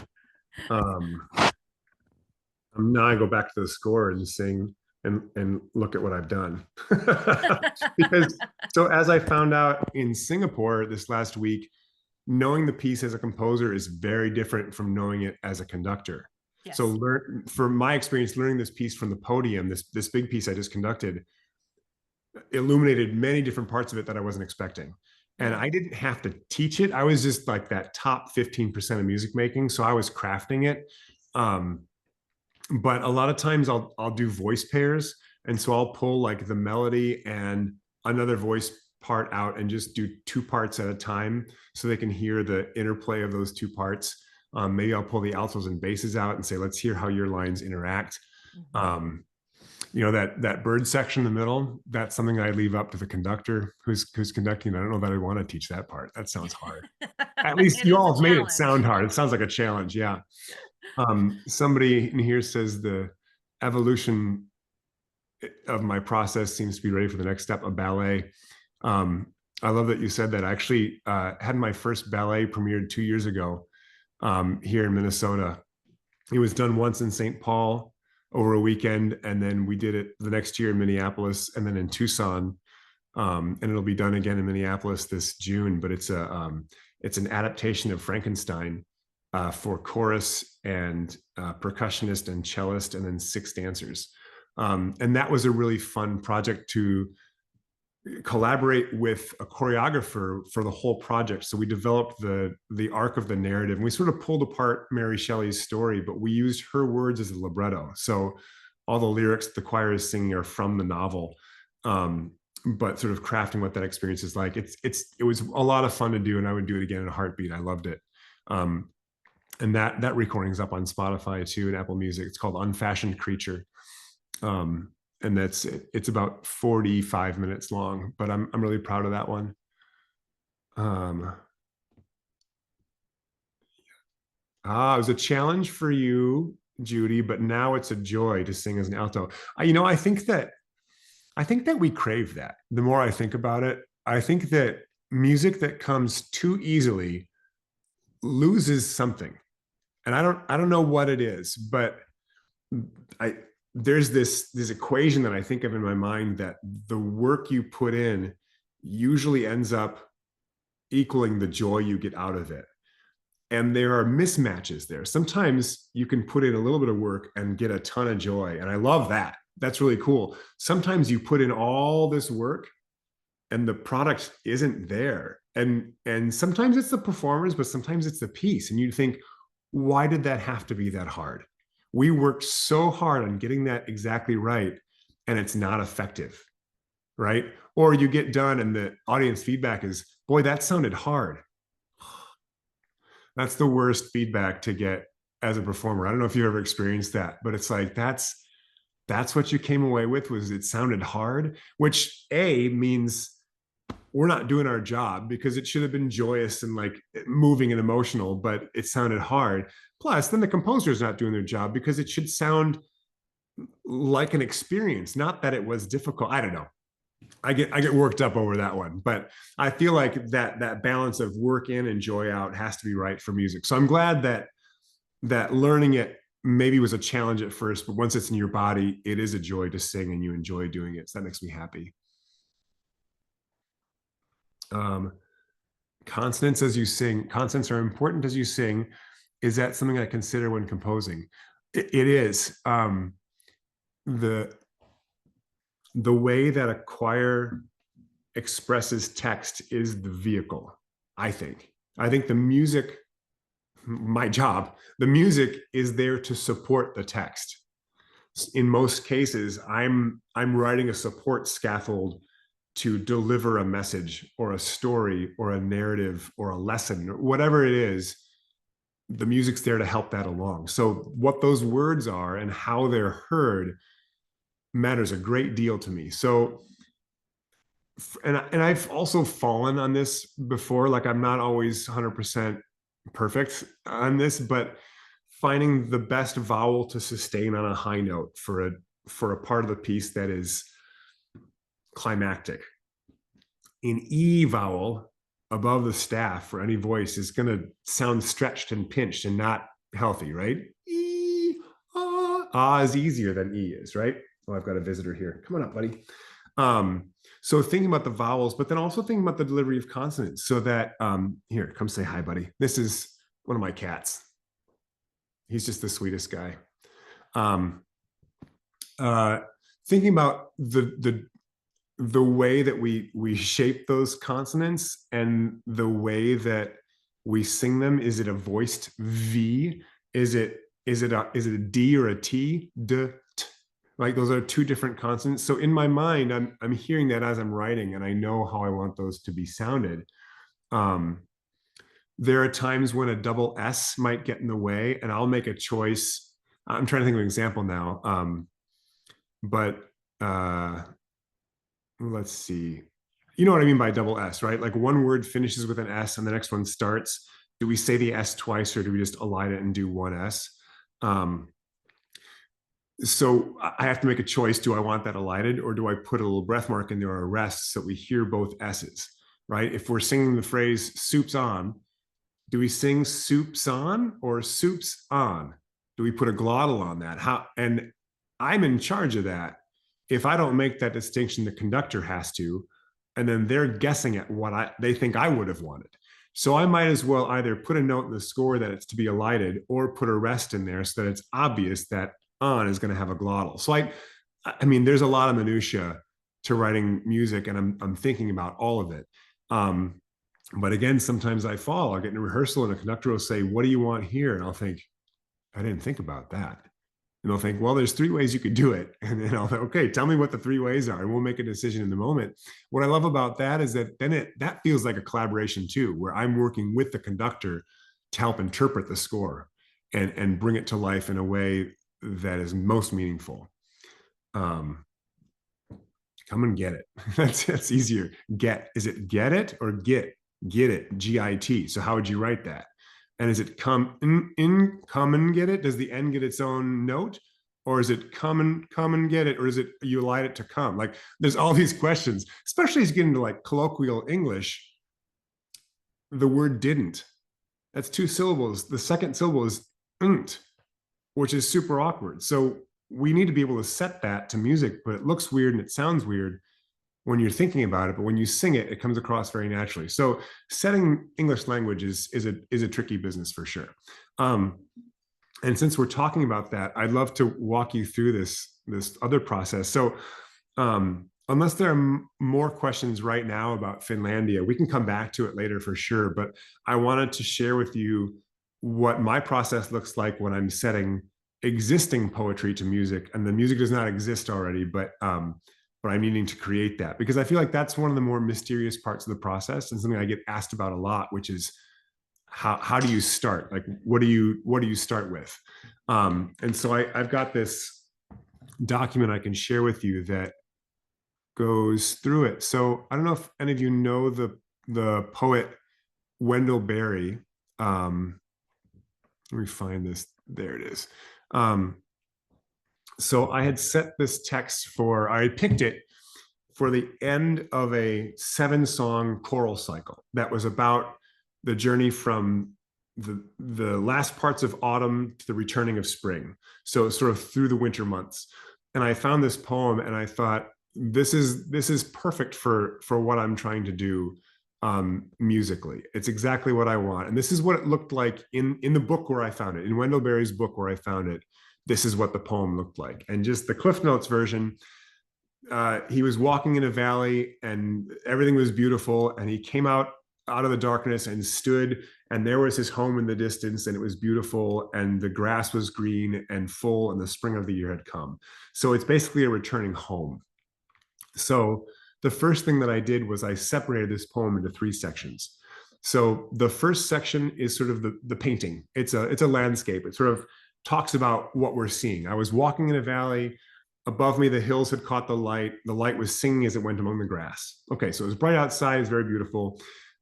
B: Now I go back to the score and sing and look at what I've done. Because so as I found out in Singapore this last week, knowing the piece as a composer is very different from knowing it as a conductor.
A: Yes.
B: So from my experience, learning this piece from the podium, this big piece I just conducted, illuminated many different parts of it that I wasn't expecting. And I didn't have to teach it. I was just like that top 15% of music making. So I was crafting it. But a lot of times I'll do voice pairs. And so I'll pull like the melody and another voice part out and just do two parts at a time so they can hear the interplay of those two parts. Maybe I'll pull the altos and basses out and say, let's hear how your lines interact. That bird section in the middle, that's something I leave up to the conductor who's conducting. I don't know that I want to teach that part. That sounds hard. At least you all have made it sound hard. It sounds like a challenge. Yeah. Somebody in here says the evolution of my process seems to be ready for the next step, a ballet. I love that you said that. I actually had my first ballet premiered 2 years ago here in Minnesota. It was done once in St. Paul over a weekend, and then we did it the next year in Minneapolis and then in Tucson. and it'll be done again in Minneapolis this June. But it's an adaptation of Frankenstein for chorus and percussionist and cellist, and then 6 dancers. And that was a really fun project to collaborate with a choreographer for the whole project. So we developed the arc of the narrative, and we sort of pulled apart Mary Shelley's story, but we used her words as a libretto. So all the lyrics the choir is singing are from the novel, but sort of crafting what that experience is like. It was a lot of fun to do, and I would do it again in a heartbeat. I loved it. And that recording's up on Spotify too, and Apple Music. It's called Unfashioned Creature. And it's about 45 minutes long, but I'm really proud of that one. It was a challenge for you, Judy, but now it's a joy to sing as an alto. I think that we crave that. The more I think about it, I think that music that comes too easily loses something. And I don't know what it is, but there's this equation that I think of in my mind, that the work you put in usually ends up equaling the joy you get out of it. And there are mismatches there. Sometimes you can put in a little bit of work and get a ton of joy. And I love that. That's really cool. Sometimes you put in all this work and the product isn't there. And sometimes it's the performers, but sometimes it's the piece. And you think, why did that have to be that hard? We worked so hard on getting that exactly right, and it's not effective, right? Or you get done and the audience feedback is, boy, that sounded hard. That's the worst feedback to get as a performer. I don't know if you've ever experienced that, but it's like, that's what you came away with, was it sounded hard, which means we're not doing our job, because it should have been joyous and like moving and emotional, but it sounded hard. Plus, then the composer is not doing their job, because it should sound like an experience, not that it was difficult. I don't know. I get worked up over that one, but I feel like that balance of work in and joy out has to be right for music. So I'm glad that learning it maybe was a challenge at first, but once it's in your body, it is a joy to sing, and you enjoy doing it. So that makes me happy. Consonants as you sing. Consonants are important as you sing. Is that something I consider when composing? It is. The way that a choir expresses text is the vehicle, I think. I think the music, my job, the music is there to support the text. In most cases, I'm writing a support scaffold to deliver a message or a story or a narrative or a lesson, or whatever it is. The music's there to help that along. So what those words are and how they're heard matters a great deal to me. So, and I've also fallen on this before. Like, I'm not always 100% perfect on this, but finding the best vowel to sustain on a high note for a part of the piece that is climactic. An E vowel above the staff for any voice is going to sound stretched and pinched and not healthy, right? E, ah is easier than E is, right? Oh, I've got a visitor here. Come on up, buddy. So thinking about the vowels, but then also thinking about the delivery of consonants, so that, here, come say hi, buddy. This is one of my cats. He's just the sweetest guy. Thinking about the way that we shape those consonants and the way that we sing them. Is it a voiced V? Is it a D or a T? D, t. Like, those are two different consonants. So in my mind, I'm hearing that as I'm writing, and I know how I want those to be sounded. There are times when a double S might get in the way, and I'll make a choice. I'm trying to think of an example now. Let's see. You know what I mean by double S, right? Like, one word finishes with an S and the next one starts. Do we say the S twice, or do we just align it and do one S? So I have to make a choice. Do I want that elided, or do I put a little breath mark in there or a rest so we hear both S's, right? If we're singing the phrase soup's on, do we sing soup's on or soup's on? Do we put a glottal on that? And I'm in charge of that. If I don't make that distinction, the conductor has to, and then they're guessing at what they think I would have wanted. So I might as well either put a note in the score that it's to be elided, or put a rest in there so that it's obvious that on is going to have a glottal. So I mean, there's a lot of minutia to writing music, and I'm thinking about all of it. But again, sometimes I fall. I'll get in a rehearsal and a conductor will say, "What do you want here?" And I'll think, I didn't think about that. And they'll think, well, there's 3 ways you could do it. And then I'll think, okay, tell me what the 3 ways are, and we'll make a decision in the moment. What I love about that is that then that feels like a collaboration too, where I'm working with the conductor to help interpret the score and bring it to life in a way that is most meaningful. Come and get it. That's easier. Get, is it get it or get it? GIT. So how would you write that? And is it come and get it? Does the N get its own note? Or is it come and get it? Or is it you elide it to come? Like there's all these questions, especially as you get into like colloquial English. The word didn't. That's 2 syllables. The second syllable is nt, which is super awkward. So we need to be able to set that to music, but it looks weird and it sounds weird when you're thinking about it, but when you sing it, it comes across very naturally. So setting English language is a tricky business for sure. And since we're talking about that, I'd love to walk you through this other process. So unless there are more questions right now about Finlandia, we can come back to it later for sure. But I wanted to share with you what my process looks like when I'm setting existing poetry to music, and the music does not exist already, but I'm needing to create that, because I feel like that's one of the more mysterious parts of the process, and something I get asked about a lot, which is how do you start? Like, what do you start with? And so I've got this document I can share with you that goes through it. So I don't know if any of you know the poet Wendell Berry. Let me find this. There it is. So I had set this text I had picked it for the end of a 7-song choral cycle that was about the journey from the last parts of autumn to the returning of spring. So sort of through the winter months. And I found this poem and I thought, this is perfect for what I'm trying to do musically. It's exactly what I want. And this is what it looked like in the book where I found it, in Wendell Berry's book where I found it. This is what the poem looked like. And just the Cliff Notes version, he was walking in a valley and everything was beautiful. And he came out of the darkness and stood, and there was his home in the distance, and it was beautiful, and the grass was green and full, and the spring of the year had come. So it's basically a returning home. So the first thing that I did was I separated this poem into 3 sections. So the first section is sort of the painting. It's a landscape. It sort of talks about what we're seeing. I was walking in a valley. Above me, the hills had caught the light. The light was singing as it went among the grass. Okay, so it was bright outside. It's very beautiful.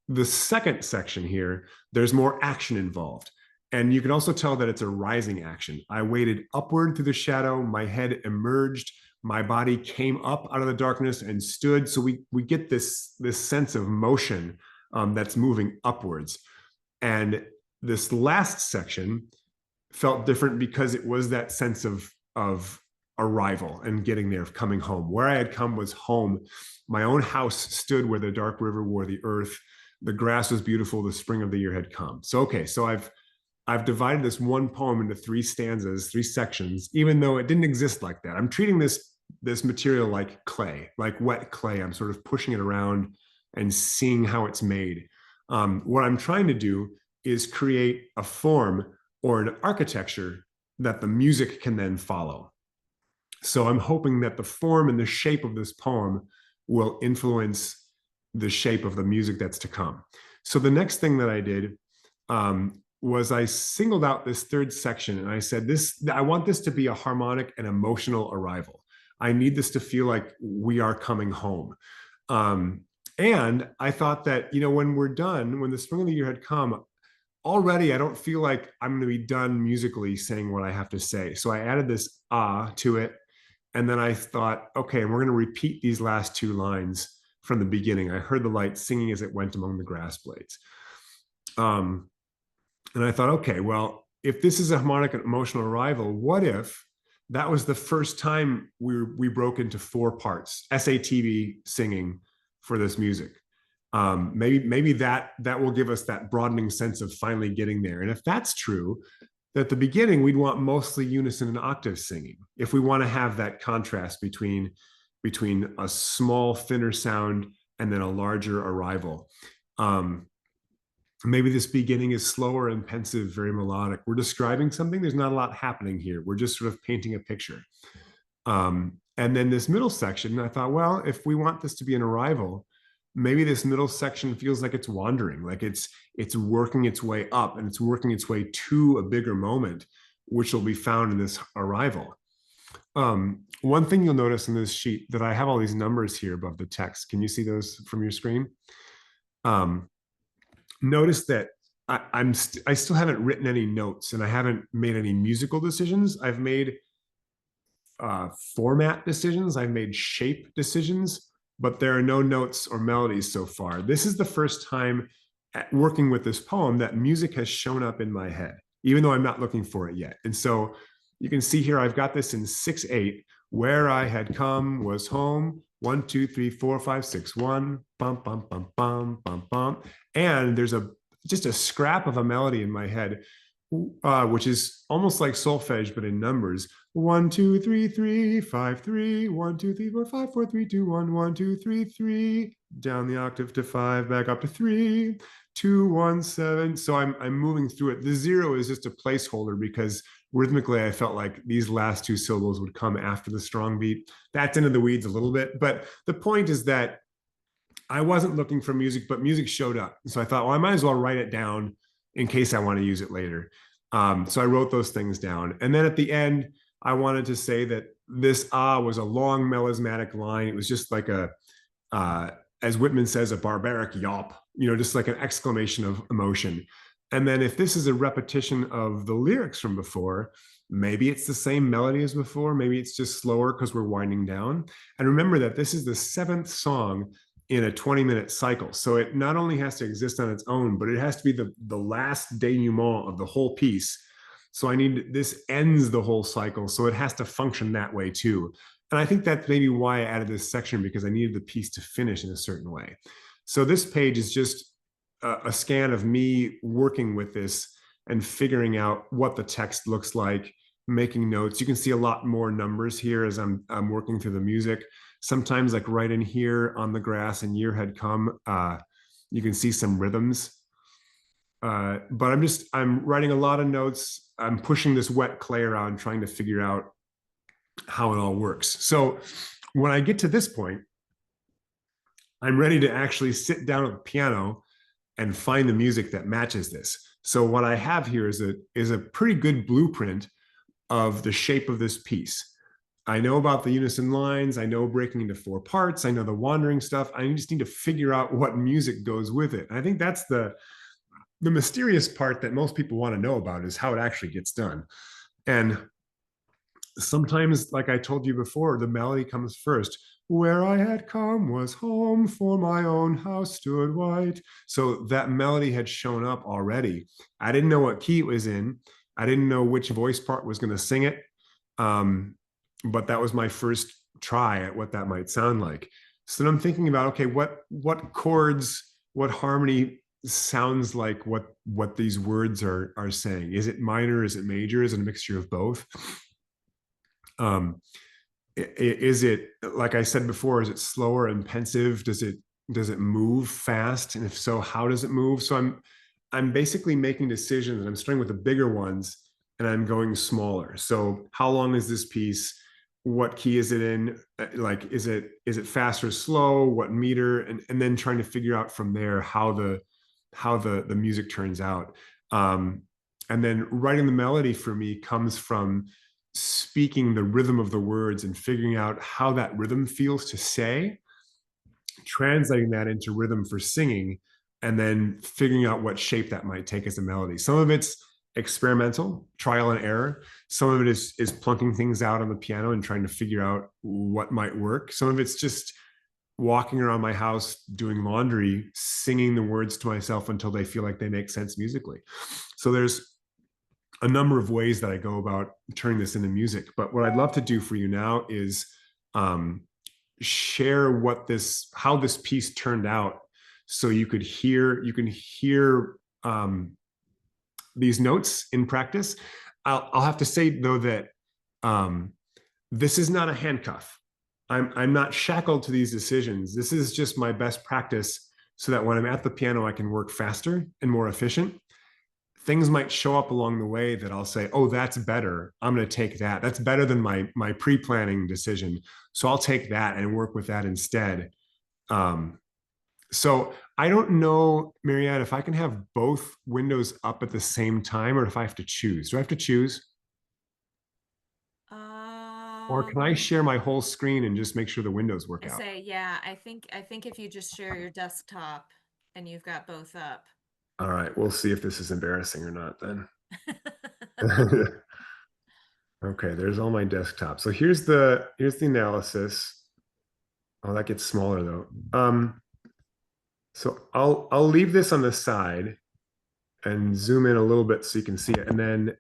B: The second section here, there's more action involved. And you can also tell that it's a rising action. I waded upward through the shadow. My head emerged. My body came up out of the darkness and stood. So we get this sense of motion that's moving upwards. And this last section felt different because it was that sense of arrival and getting there, of coming home. Where I had come was home. My own house stood where the dark river wore the earth. The grass was beautiful. The spring of the year had come. So, okay, so I've divided this one poem into 3 stanzas, 3 sections, even though it didn't exist like that. I'm treating this material like clay, like wet clay. I'm sort of pushing it around and seeing how it's made. What I'm trying to do is create a form or an architecture that the music can then follow. So I'm hoping that the form and the shape of this poem will influence the shape of the music that's to come. So the next thing that I did was I singled out this 3rd section, and I said, I want this to be a harmonic and emotional arrival. I need this to feel like we are coming home. And I thought that, when we're done, when the spring of the year had come, already I don't feel like I'm going to be done musically saying what I have to say. So I added this to it. And then I thought, okay, we're going to repeat these last 2 lines from the beginning. I heard the light singing as it went among the grass blades. And I thought, okay, well, if this is a harmonic and emotional arrival, what if that was the first time we broke into 4 parts, SATB singing for this music. Maybe that will give us that broadening sense of finally getting there. And if that's true, at the beginning we'd want mostly unison and octave singing. If we want to have that contrast between a small, thinner sound and then a larger arrival. Maybe this beginning is slower and pensive, very melodic. We're describing something. There's not a lot happening here. We're just sort of painting a picture. And then this middle section, I thought, well, if we want this to be an arrival, maybe this middle section feels like it's wandering, like it's working its way up and it's working its way to a bigger moment, which will be found in this arrival. One thing you'll notice in this sheet that I have all these numbers here above the text. Can you see those from your screen? Notice that I still haven't written any notes and I haven't made any musical decisions. I've made format decisions. I've made shape decisions, but there are no notes or melodies so far. This is the first time working with this poem that music has shown up in my head, even though I'm not looking for it yet. And so you can see here, I've got this in 6/8. Where I had come was home. 1, 2, 3, 4, 5, 6, 1. Bum, bum, bum, bum, bum, bum. And there's just a scrap of a melody in my head, which is almost like solfege, but in numbers. 1, 2, 3, 3, 5, 3. 1, 2, 3, 4, 5, 4, 3, 2, 1. 1, 2, 3, 3. Down the octave to 5, back up to 3. 2, 1, 7. So I'm moving through it. The 0 is just a placeholder because rhythmically I felt like these last 2 syllables would come after the strong beat. That's into the weeds a little bit, but the point is that I wasn't looking for music, but music showed up. So I thought, well, I might as well write it down in case I want to use it later. So I wrote those things down. And then at the end, I wanted to say that this was a long melismatic line. It was just like as Whitman says, a barbaric yawp, just like an exclamation of emotion. And then if this is a repetition of the lyrics from before, maybe it's the same melody as before. Maybe it's just slower because we're winding down. And remember that this is the 7th song in a 20-minute cycle. So it not only has to exist on its own, but it has to be the last denouement of the whole piece. So this ends the whole cycle. So it has to function that way too. And I think that's maybe why I added this section, because I needed the piece to finish in a certain way. So this page is just a scan of me working with this and figuring out what the text looks like, making notes. You can see a lot more numbers here as I'm working through the music. Sometimes like right in here on the grass and year had come, you can see some rhythms. But I'm writing a lot of notes. I'm pushing this wet clay around, trying to figure out how it all works. So when I get to this point, I'm ready to actually sit down at the piano and find the music that matches this. So what I have here is a pretty good blueprint of the shape of this piece. I know about the unison lines. I know breaking into 4 parts. I know the wandering stuff. I just need to figure out what music goes with it. And I think that's the mysterious part that most people want to know about, is how it actually gets done. And sometimes, like I told you before, the melody comes first. Where I had come was home, for my own house stood white. So that melody had shown up already. I didn't know what key it was in. I didn't know which voice part was going to sing it. But that was my first try at what that might sound like. So then I'm thinking about, okay, what chords, what harmony sounds like what these words are saying? Is it minor? Is it major? Is it a mixture of both? Is it, like I said before, is it slower and pensive? Does it move fast? And if so, how does it move? So I'm basically making decisions, and I'm starting with the bigger ones and I'm going smaller. So how long is this piece? What key is it in? Like, is it fast or slow? What meter? And then trying to figure out from there how the music turns out. And then writing the melody for me comes from speaking the rhythm of the words and figuring out how that rhythm feels to say, translating that into rhythm for singing, and then figuring out what shape that might take as a melody. Some of it's experimental, trial and error. Some of it is plunking things out on the piano and trying to figure out what might work. Some of it's just walking around my house doing laundry, singing the words to myself until they feel like they make sense musically. So there's a number of ways that I go about turning this into music. But what I'd love to do for you now is share how this piece turned out, so you can hear these notes in practice. I'll have to say though that um, this is not a handcuff. I'm not shackled to these decisions. This is just my best practice, so that when I'm at the piano, I can work faster and more efficient. Things might show up along the way that I'll say, oh, that's better. I'm going to take that. That's better than my pre-planning decision. So I'll take that and work with that instead. Um, so I don't know, Marianne, if I can have both windows up at the same time, or if I have to choose. Do I have to choose? Or can I
A: Um,
B: share my whole screen and just make sure the windows work
A: I
B: out?
A: say, yeah, I think if you just share your desktop and you've got both up.
B: All right, we'll see if this is embarrassing or not then. Okay, there's all my desktop. So here's the analysis. Oh, that gets smaller though. So I'll leave this on the side and zoom in a little bit so you can see it. And then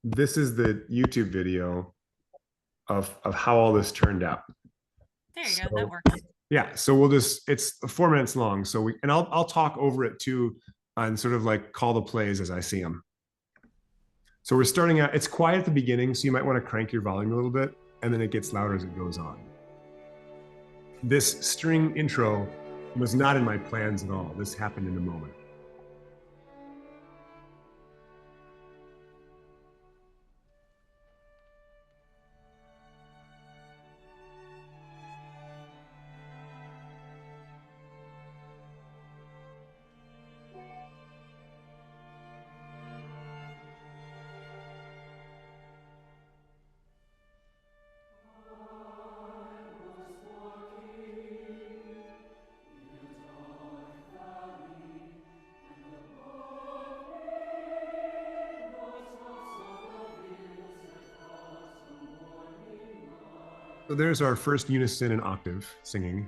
B: this is the YouTube video of how all this turned out.
A: There you go. That
B: So
A: works.
B: yeah, so it's 4 minutes long. So I'll talk over it too, and sort of like call the plays as I see them. So we're starting out, it's quiet at the beginning, so you might want to crank your volume a little bit, and then it gets louder as it goes on. This string intro was not in my plans at all. This happened in a moment. So there's our first unison and octave singing.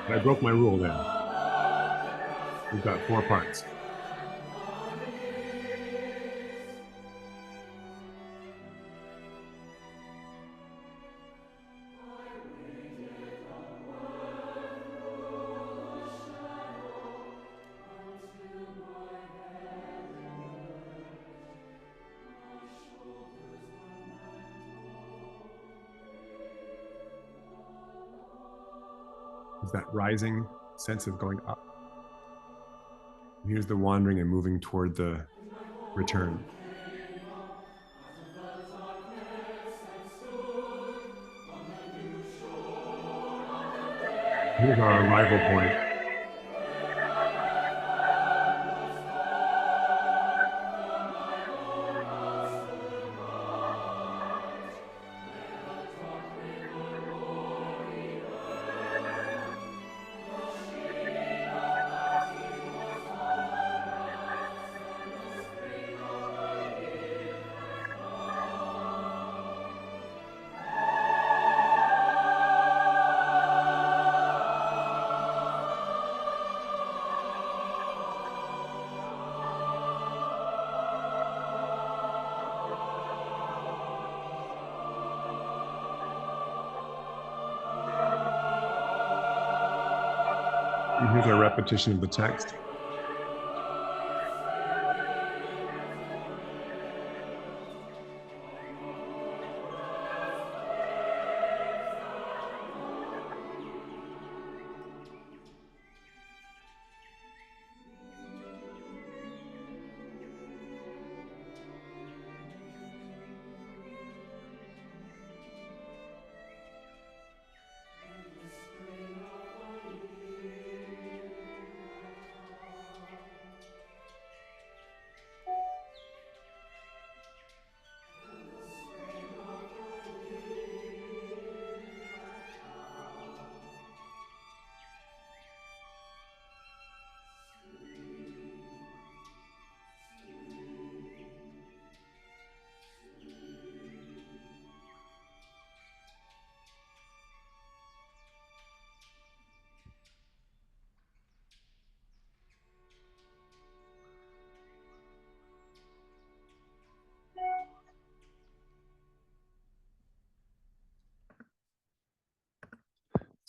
B: I broke my rule there. We've got 4 parts. Is that rising sense of going up. Here's the wandering and moving toward the return. Here's our arrival point. And here's a repetition of the text.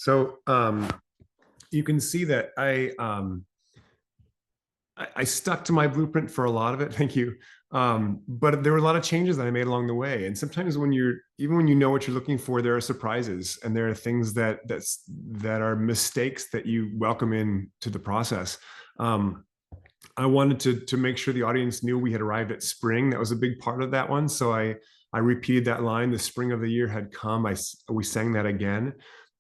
B: So you can see that I stuck to my blueprint for a lot of it. Thank you. But there were a lot of changes that I made along the way. And sometimes even when you know what you're looking for, there are surprises and there are things that are mistakes that you welcome in to the process. I wanted to make sure the audience knew we had arrived at spring. That was a big part of that one. So I repeated that line, the spring of the year had come. We sang that again.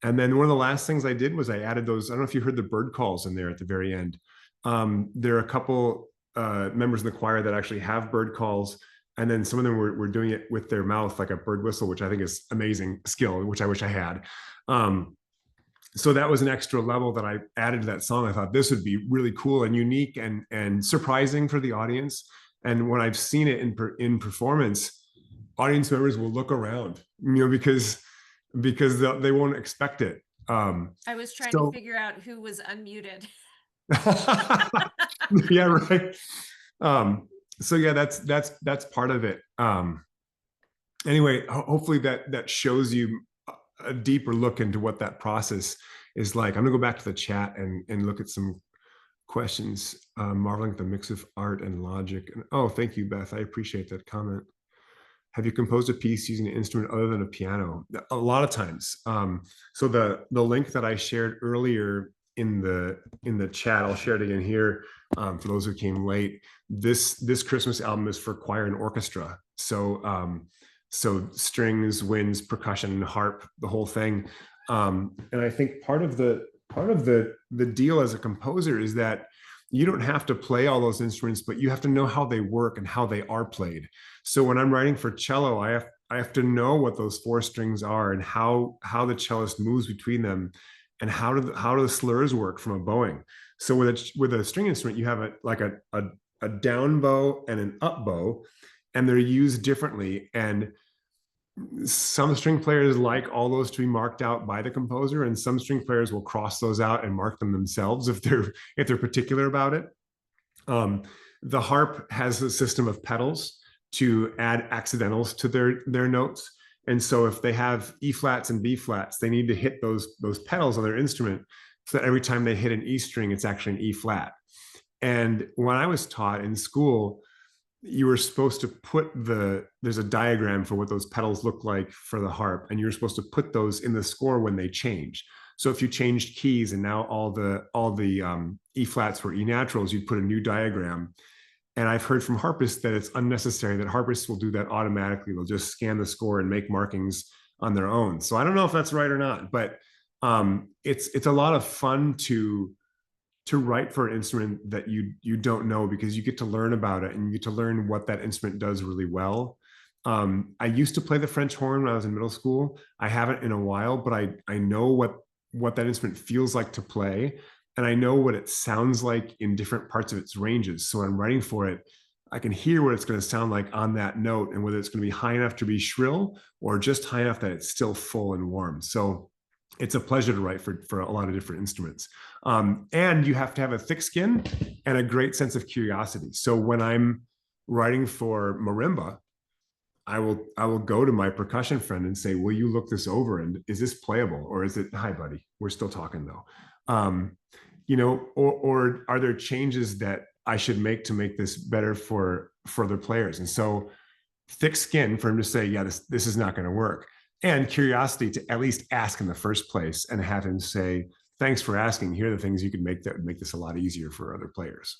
B: And then one of the last things I did was I added those, I don't know if you heard the bird calls in there at the very end. There are a couple members in the choir that actually have bird calls. And then some of them were doing it with their mouth, like a bird whistle, which I think is amazing skill, which I wish I had. So that was an extra level that I added to that song. I thought this would be really cool and unique and surprising for the audience. And when I've seen it in performance, audience members will look around, because they won't expect it.
A: I was trying to figure out who was unmuted.
B: Yeah, right. So yeah, that's part of it. Anyway, hopefully that shows you a deeper look into what that process is like. I'm gonna go back to the chat and look at some questions. Marveling at the mix of art and logic. Oh, thank you, Beth. I appreciate that comment. Have you composed a piece using an instrument other than a piano? A lot of times. So the link that I shared earlier in the chat, I'll share it again here for those who came late. This Christmas album is for choir and orchestra. So strings, winds, percussion, harp, the whole thing. And I think part of the deal as a composer is that you don't have to play all those instruments, but you have to know how they work and how they are played. So when I'm writing for cello, I have to know what those four strings are and how the cellist moves between them, and how do the slurs work from a bowing. So with a string instrument, you have a down bow and an up bow, and they're used differently. And some string players like all those to be marked out by the composer, and some string players will cross those out and mark them themselves if they're particular about it. The harp has a system of pedals to add accidentals to their notes. And so if they have E flats and B flats, they need to hit those pedals on their instrument so that every time they hit an E string, it's actually an E flat. And when I was taught in school, you were supposed to put there's a diagram for what those pedals look like for the harp, and you're supposed to put those in the score when they change. So if you changed keys and now all the E flats were E naturals, you'd put a new diagram. And I've heard from harpists that it's unnecessary, that harpists will do that automatically. They'll just scan the score and make markings on their own. So I don't know if that's right or not, but it's a lot of fun to write for an instrument that you don't know, because you get to learn about it and you get to learn what that instrument does really well. I used to play the French horn when I was in middle school. I haven't in a while, but I know what that instrument feels like to play. And I know what it sounds like in different parts of its ranges. So when I'm writing for it, I can hear what it's going to sound like on that note, and whether it's going to be high enough to be shrill or just high enough that it's still full and warm. So it's a pleasure to write for a lot of different instruments. And you have to have a thick skin and a great sense of curiosity. So when I'm writing for marimba, I will go to my percussion friend and say, will you look this over? And is this playable? Or is it, hi, buddy, we're still talking though. Or are there changes that I should make to make this better for other players? And so thick skin for him to say, yeah, this is not going to work. And curiosity to at least ask in the first place and have him say, thanks for asking. Here are the things you could make that would make this a lot easier for other players.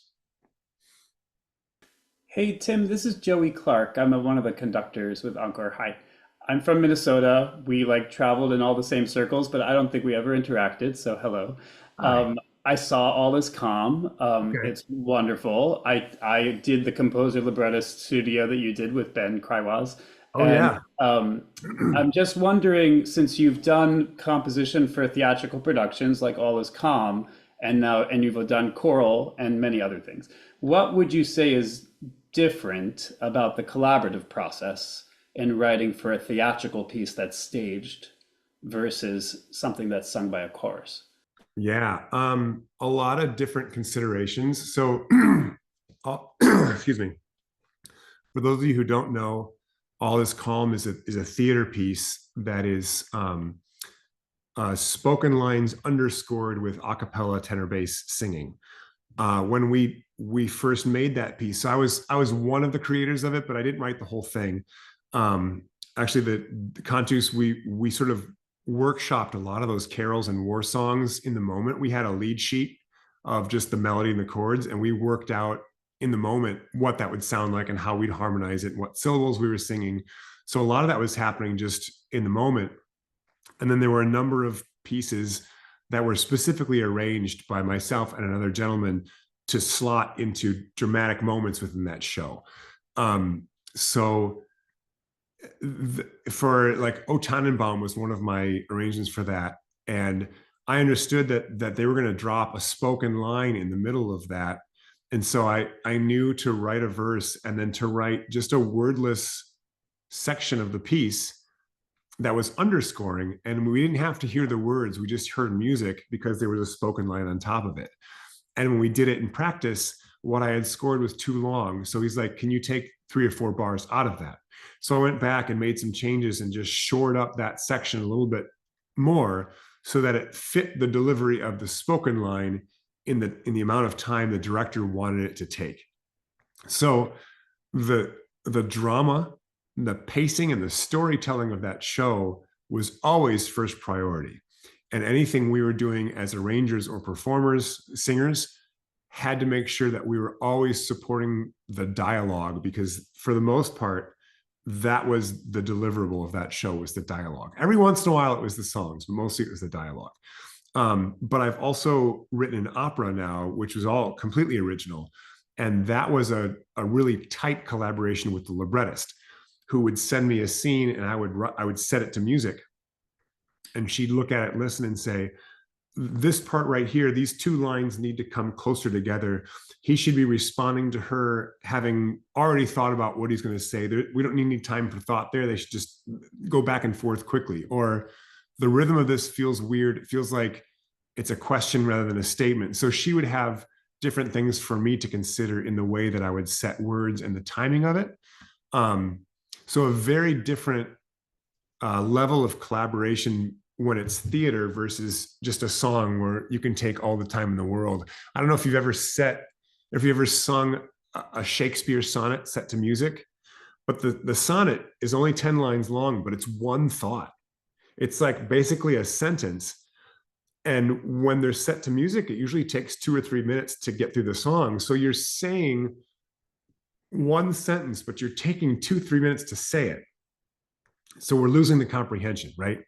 C: Hey, Tim, this is Joey Clark. I'm one of the conductors with Encore. Hi. I'm from Minnesota. We traveled in all the same circles, but I don't think we ever interacted. So hello. I saw All Is Calm.
B: Okay.
C: It's wonderful. I did the composer librettist studio that you did with Ben Krywaz.
B: Oh,
C: And
B: yeah.
C: I'm just wondering, since you've done composition for theatrical productions like All Is Calm, and you've done choral and many other things, what would you say is different about the collaborative process in writing for a theatrical piece that's staged versus something that's sung by a chorus?
B: Yeah, a lot of different considerations. So, excuse me. For those of you who don't know, All Is Calm is a theater piece that is spoken lines underscored with a cappella tenor bass singing. When we first made that piece, so I was one of the creators of it, but I didn't write the whole thing. Actually, the Cantus, we sort of workshopped a lot of those carols and war songs in the moment. We had a lead sheet of just the melody and the chords, and we worked out in the moment what that would sound like and how we'd harmonize it and what syllables we were singing. So a lot of that was happening just in the moment. And then there were a number of pieces that were specifically arranged by myself and another gentleman to slot into dramatic moments within that show. For like O Tannenbaum was one of my arrangements for that. And I understood that they were going to drop a spoken line in the middle of that. And so I knew to write a verse and then to write just a wordless section of the piece that was underscoring, and we didn't have to hear the words. We just heard music because there was a spoken line on top of it. And when we did it in practice, what I had scored was too long. So he's like, can you take 3 or 4 bars out of that? So I went back and made some changes and just shored up that section a little bit more so that it fit the delivery of the spoken line in the amount of time the director wanted it to take. So the drama, the pacing and the storytelling of that show was always first priority. And anything we were doing as arrangers or performers, singers, had to make sure that we were always supporting the dialogue, because for the most part, that was the deliverable of that show, was the dialogue. Every once in a while it was the songs, but mostly it was the dialogue. But I've also written an opera now, which was all completely original. And that was a really tight collaboration with the librettist, who would send me a scene and I would set it to music. And she'd look at it, listen, and say, this part right here, these 2 lines need to come closer together. He should be responding to her having already thought about what he's going to say. We don't need any time for thought there. They should just go back and forth quickly. Or the rhythm of this feels weird. It feels like it's a question rather than a statement. So she would have different things for me to consider in the way that I would set words and the timing of it. So a very different level of collaboration when it's theater versus just a song where you can take all the time in the world. I don't know if you've ever sung a Shakespeare sonnet set to music, but the sonnet is only 10 lines long, but it's one thought. It's like basically a sentence. And when they're set to music, it usually takes 2 or 3 minutes to get through the song. So you're saying one sentence, but you're taking 2-3 minutes to say it. So we're losing the comprehension, right?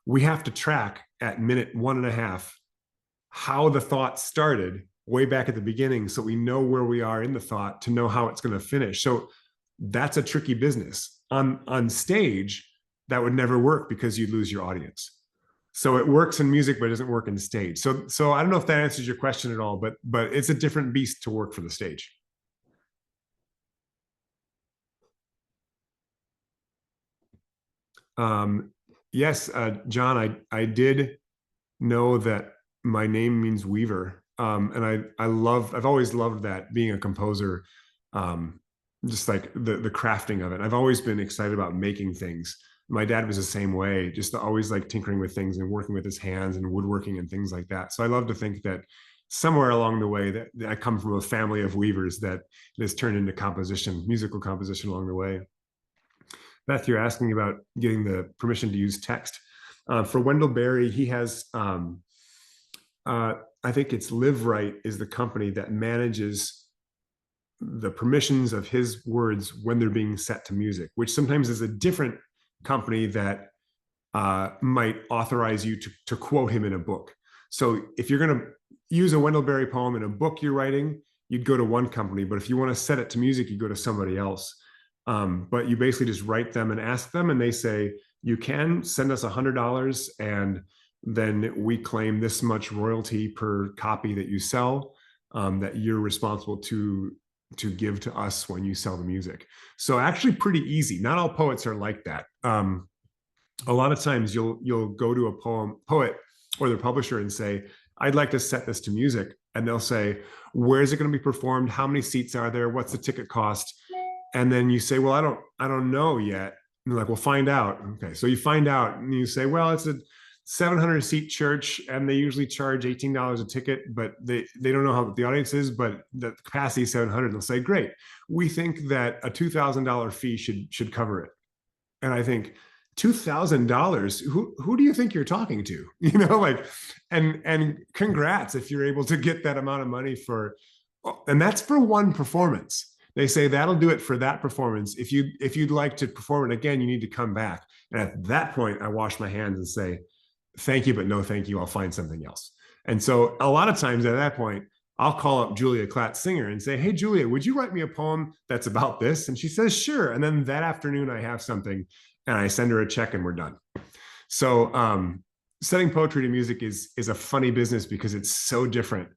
B: We have to track at minute 1.5 how the thought started way back at the beginning, so we know where we are in the thought to know how it's going to finish. So that's a tricky business. On stage, that would never work because you'd lose your audience. So it works in music, but it doesn't work in stage. So I don't know if that answers your question at all, but it's a different beast to work for the stage. Yes, John, I did know that my name means weaver. And I've always loved that, being a composer, just like the crafting of it. I've always been excited about making things. My dad was the same way, just always like tinkering with things and working with his hands and woodworking and things like that. So I love to think that somewhere along the way that I come from a family of weavers that has turned into composition, musical composition along the way. Beth, you're asking about getting the permission to use text. For Wendell Berry, he has, I think it's Live Right is the company that manages the permissions of his words when they're being set to music, which sometimes is a different company that might authorize you to quote him in a book. So if you're going to use a Wendell Berry poem in a book you're writing, you'd go to one company. But if you want to set it to music, you go to somebody else. But you basically just write them and ask them, and they say, you can send us $100 and then we claim this much royalty per copy that you sell, that you're responsible to give to us when you sell the music. So actually pretty easy. Not all poets are like that. A lot of times you'll go to a poet or their publisher and say, I'd like to set this to music. And they'll say, where is it going to be performed? How many seats are there? What's the ticket cost? And then you say, well, I don't know yet. And they're like, well, find out. Okay. So you find out and you say, well, 700 seat church, and they usually charge $18 a ticket, but they don't know how the audience is, but the capacity is 700. They'll say, great, we think that a $2,000 fee should cover it. And I think, $2,000, who do you think you're talking to? Like, and congrats if you're able to get that amount of money and that's for one performance. They say that'll do it for that performance. If you'd like to perform it again, you need to come back. And at that point, I wash my hands and say, thank you, but no thank you. I'll find something else. And so a lot of times at that point, I'll call up Julia Klatt Singer and say, hey, Julia, would you write me a poem that's about this? And she says, sure. And then that afternoon I have something, and I send her a check, and we're done. So setting poetry to music is a funny business because it's so different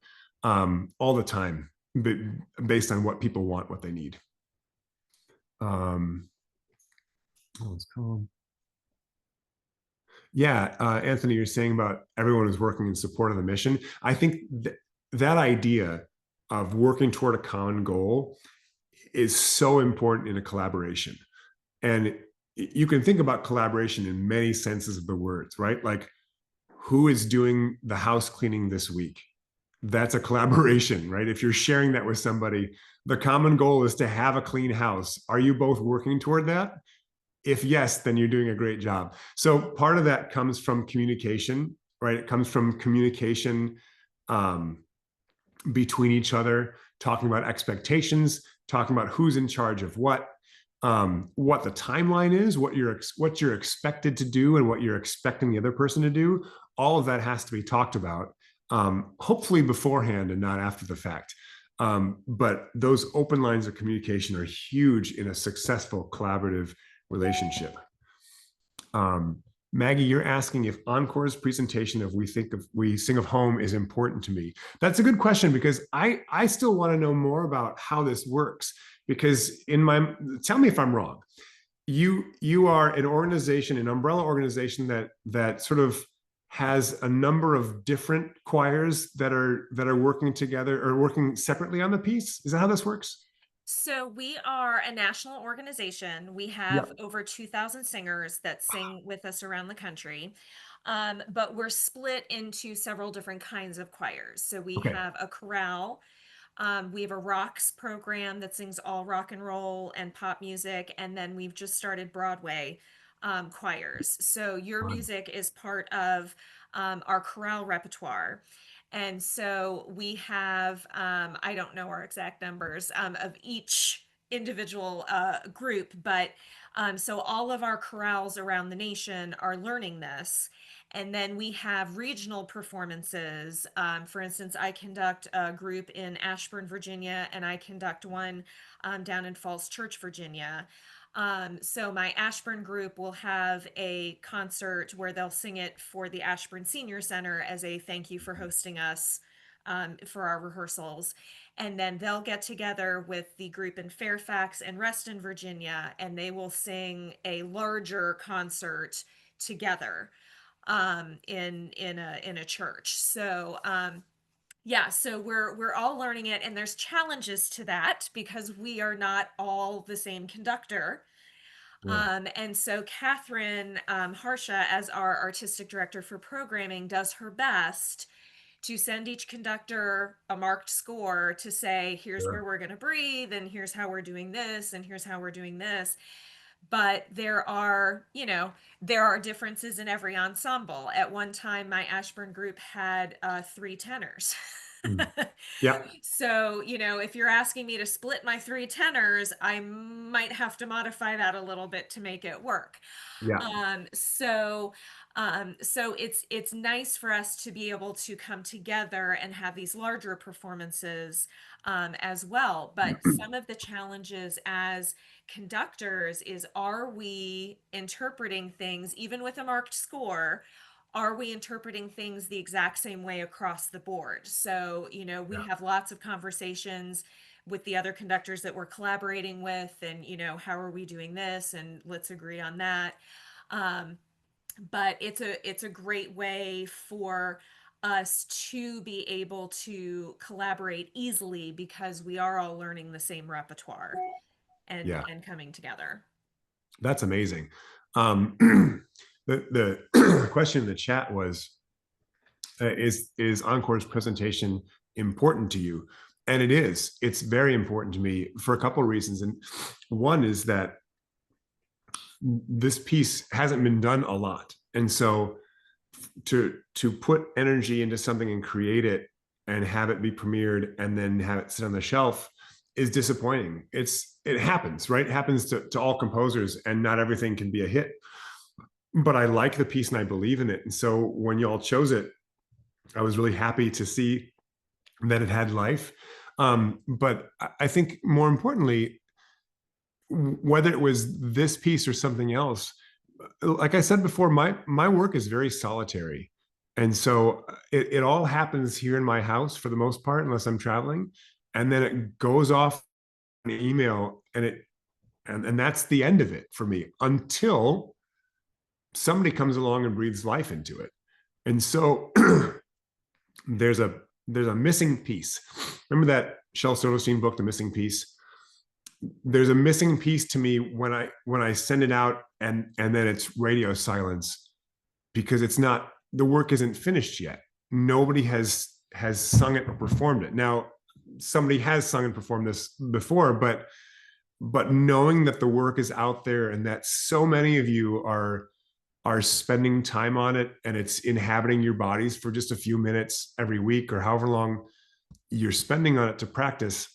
B: all the time, based on what people want, what they need. It's called. Yeah, Anthony, you're saying about everyone who's working in support of the mission. I think that idea of working toward a common goal is so important in a collaboration. And you can think about collaboration in many senses of the words, right? Like, who is doing the house cleaning this week? That's a collaboration, right? If you're sharing that with somebody, the common goal is to have a clean house. Are you both working toward that? If yes, then you're doing a great job. So part of that comes from communication, right? It comes from communication between each other, talking about expectations, talking about who's in charge of what the timeline is, what you're expected to do, and what you're expecting the other person to do. All of that has to be talked about, hopefully beforehand and not after the fact. But those open lines of communication are huge in a successful collaborative relationship. Maggie, you're asking if Encore's presentation of We Sing of Home is important to me. That's a good question, because I still want to know more about how this works. Because tell me if I'm wrong. You are an organization, an umbrella organization that sort of has a number of different choirs that are working together or working separately on the piece. Is that how this works?
A: So we are a national organization. We have over 2,000 singers that sing with us around the country. But we're split into several different kinds of choirs. So we have a chorale. We have a rocks program that sings all rock and roll and pop music. And then we've just started Broadway choirs. So your music is part of our chorale repertoire. And so we have, I don't know our exact numbers of each individual group, but so all of our chorales around the nation are learning this. And then we have regional performances. For instance, I conduct a group in Ashburn, Virginia, and I conduct one down in Falls Church, Virginia. So my Ashburn group will have a concert where they'll sing it for the Ashburn Senior Center as a thank you for hosting us for our rehearsals. And then they'll get together with the group in Fairfax and Reston, Virginia, and they will sing a larger concert together in a church. So yeah, so we're all learning it, and there's challenges to that because we are not all the same conductor. And so Catherine Harsha, as our artistic director for programming, does her best to send each conductor a marked score to say, here's where we're going to breathe, and here's how we're doing this, and here's how we're doing this. But there are differences in every ensemble. At one time, my Ashburn group had 3 tenors.
B: Yeah.
A: So, if you're asking me to split my 3 tenors, I might have to modify that a little bit to make it work.
B: Yeah.
A: So it's nice for us to be able to come together and have these larger performances as well. But some of the challenges as conductors is, are we interpreting things, even with a marked score? Are we interpreting things the exact same way across the board? So, we have lots of conversations with the other conductors that we're collaborating with, and, how are we doing this? And let's agree on that. But it's a great way for us to be able to collaborate easily because we are all learning the same repertoire and coming together.
B: That's amazing. The question in the chat was, is Encore's presentation important to you? And it is. It's very important to me for a couple of reasons. And one is that this piece hasn't been done a lot. And so to put energy into something and create it and have it be premiered and then have it sit on the shelf is disappointing. It happens, right? It happens to all composers, and not everything can be a hit. But I like the piece and I believe in it. And so when y'all chose it, I was really happy to see that it had life. But I think more importantly, whether it was this piece or something else, like I said before, my work is very solitary. And so it all happens here in my house for the most part, unless I'm traveling. And then it goes off an email, and that's the end of it for me, until somebody comes along and breathes life into it. And so there's a missing piece. Remember that Shel Silverstein book, The Missing Piece? There's a missing piece to me when I send it out and then it's radio silence, because the work isn't finished yet. Nobody has sung it or performed it. Now, somebody has sung and performed this before, but knowing that the work is out there and that so many of you are spending time on it, and it's inhabiting your bodies for just a few minutes every week or however long you're spending on it to practice,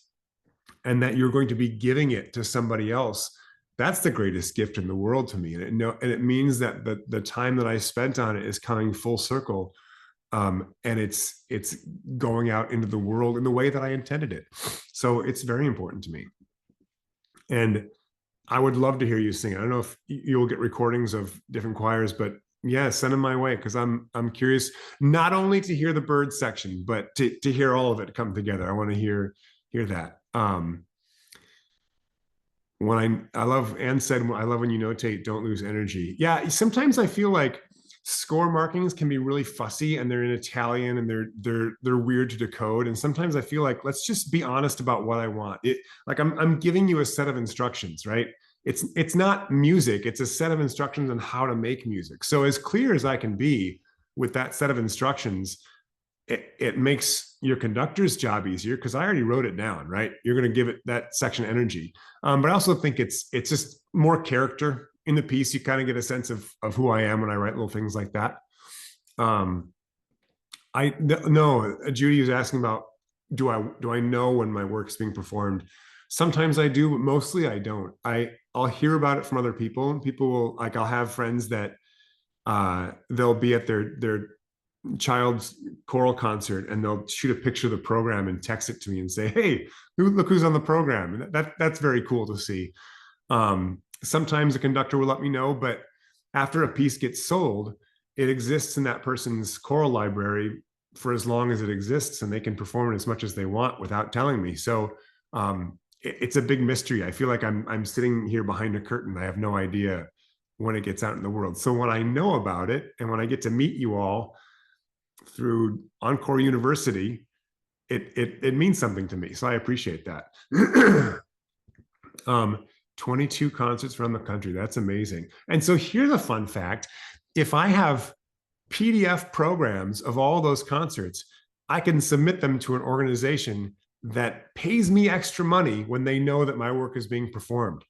B: and that you're going to be giving it to somebody else, that's the greatest gift in the world to me. And it means that the time that I spent on it is coming full circle, and it's going out into the world in the way that I intended it. So it's very important to me. And I would love to hear you sing. I don't know if you'll get recordings of different choirs, but yeah, send them my way, because I'm curious not only to hear the bird section, but to hear all of it come together. I want to hear that. I love, Anne said, I love when you notate, don't lose energy. Yeah, sometimes I feel like score markings can be really fussy, and they're in Italian, and they're weird to decode. And sometimes I feel like, let's just be honest about what I want. Like I'm giving you a set of instructions, right? It's not music, it's a set of instructions on how to make music. So as clear as I can be with that set of instructions, it makes your conductor's job easier, because I already wrote it down, right? You're going to give it that section energy. But I also think it's just more character in the piece. You kind of get a sense of who I am when I write little things like that. No, Judy was asking about, do I know when my work's being performed? Sometimes I do, but mostly I don't. I'll hear about it from other people, and people will, like, I'll have friends that they'll be at their child's choral concert, and they'll shoot a picture of the program and text it to me and say, hey, look who's on the program. And that's very cool to see. Sometimes the conductor will let me know, but after a piece gets sold, it exists in that person's choral library for as long as it exists, and they can perform it as much as they want without telling me. So it's a big mystery. I feel like I'm sitting here behind a curtain. I have no idea when it gets out in the world. So when I know about it, and when I get to meet you all through Encore University, it means something to me. So I appreciate that. 22 concerts around the country. That's amazing. And so here's a fun fact. If I have PDF programs of all those concerts, I can submit them to an organization that pays me extra money when they know that my work is being performed.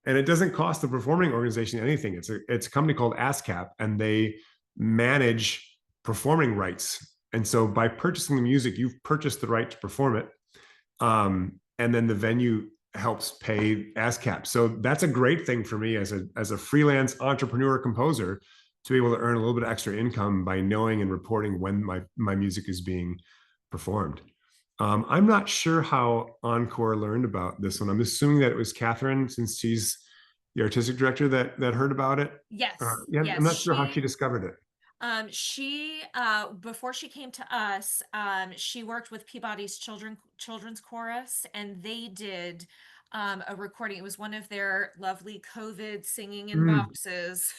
B: And it doesn't cost the performing organization anything. It's a company called ASCAP, and they manage performing rights. And so by purchasing the music, you've purchased the right to perform it. And then the venue helps pay ASCAP. So that's a great thing for me as a freelance entrepreneur composer, to be able to earn a little bit of extra income by knowing and reporting when my music is being performed. I'm not sure how Encore learned about this one. I'm assuming that it was Catherine, since she's the artistic director, that heard about it.
A: Yes.
B: Yeah,
A: yes,
B: I'm not sure how she discovered it.
A: She before she came to us, she worked with Peabody's children's chorus, and they did a recording. It was one of their lovely COVID singing in boxes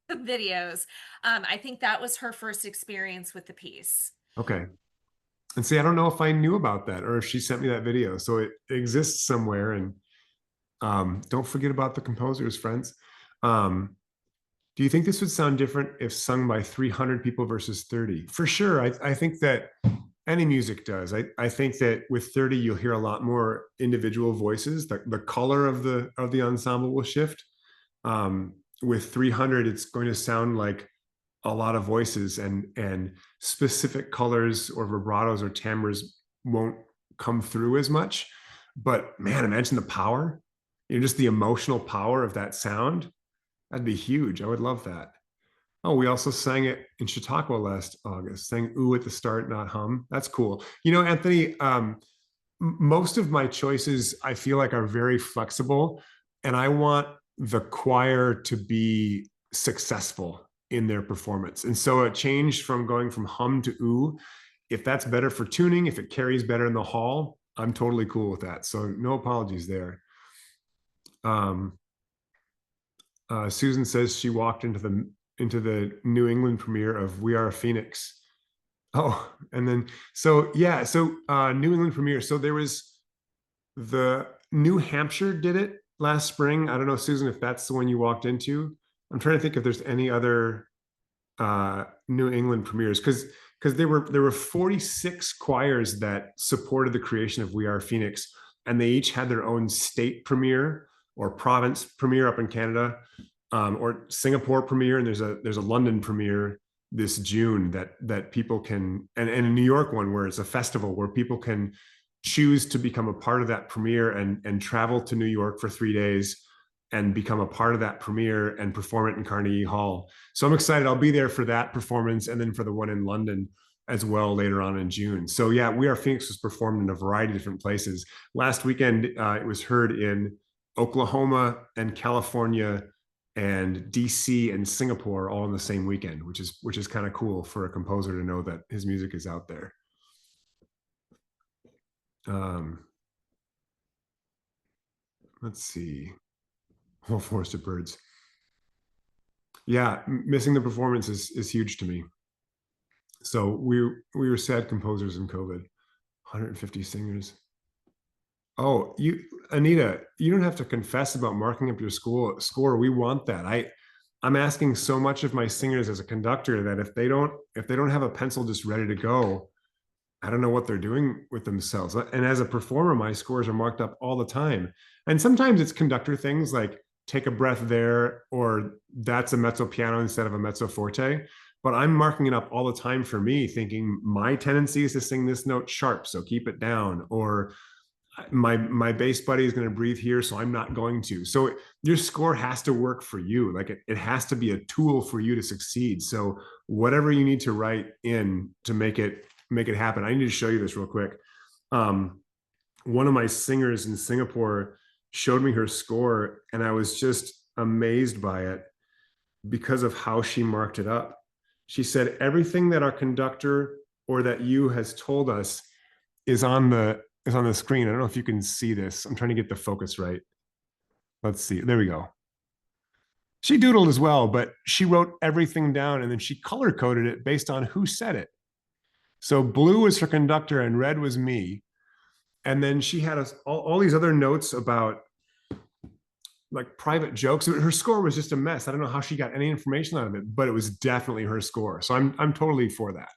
A: videos. I think that was her first experience with the piece.
B: Okay. And see, I don't know if I knew about that, or if she sent me that video. So it exists somewhere. And don't forget about the composers, friends. Do you think this would sound different if sung by 300 people versus 30? For sure. I think that any music does. I think that with 30, you'll hear a lot more individual voices. The color of the ensemble will shift. With 300, it's going to sound like a lot of voices, and specific colors or vibratos or timbres won't come through as much. But man, imagine the power, just the emotional power of that sound. That'd be huge. I would love that. Oh, we also sang it in Chautauqua last August, sang ooh at the start, not hum. That's cool. Anthony, most of my choices I feel like are very flexible, and I want the choir to be successful in their performance. And so a change from going from hum to ooh, if that's better for tuning, if it carries better in the hall, I'm totally cool with that. So no apologies there. Susan says she walked into the New England premiere of We Are a Phoenix. Oh, and then New England premiere. So there was the New Hampshire did it last spring. I don't know, Susan, if that's the one you walked into. I'm trying to think if there's any other New England premieres, because there were 46 choirs that supported the creation of We Are Phoenix, and they each had their own state premiere or province premiere up in Canada, or Singapore premiere, and there's a London premiere this June that people can, and a New York one where it's a festival where people can choose to become a part of that premiere and travel to New York for 3 days and become a part of that premiere and perform it in Carnegie Hall. So I'm excited. I'll be there for that performance and then for the one in London as well later on in June. So yeah, We Are Phoenix was performed in a variety of different places. Last weekend, it was heard in Oklahoma and California and DC and Singapore all in the same weekend, which is kind of cool for a composer to know that his music is out there. Let's see. Oh, Forest of Birds. Yeah, missing the performance is huge to me. So we were sad composers in COVID. 150 singers. Oh, Anita, you don't have to confess about marking up your score. We want that. I'm asking so much of my singers as a conductor that if they don't have a pencil just ready to go, I don't know what they're doing with themselves. And as a performer, my scores are marked up all the time. And sometimes it's conductor things like take a breath there, or that's a mezzo piano instead of a mezzo forte. But I'm marking it up all the time for me, thinking my tendency is to sing this note sharp, so keep it down. Or my bass buddy is going to breathe here, so I'm not going to. So your score has to work for you. Like it has to be a tool for you to succeed. So whatever you need to write in to make it happen. I need to show you this real quick. One of my singers in Singapore showed me her score, and I was just amazed by it because of how she marked it up. She said, everything that our conductor or that you has told us is on the screen. I don't know if you can see this. I'm trying to get the focus right. Let's see. There we go. She doodled as well, but she wrote everything down and then she color coded it based on who said it. So blue was her conductor and red was me. And then she had all these other notes about like private jokes. Her score was just a mess. I don't know how she got any information out of it, but it was definitely her score. So I'm totally for that.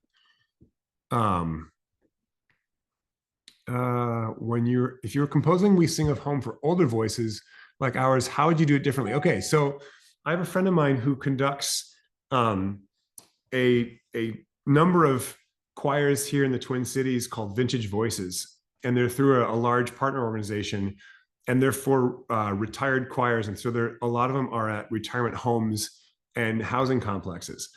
B: If you're composing We Sing of Home for older voices like ours, how would you do it differently? Okay, so I have a friend of mine who conducts a number of choirs here in the Twin Cities called Vintage Voices, and they're through a large partner organization, and they're for retired choirs, and so a lot of them are at retirement homes and housing complexes.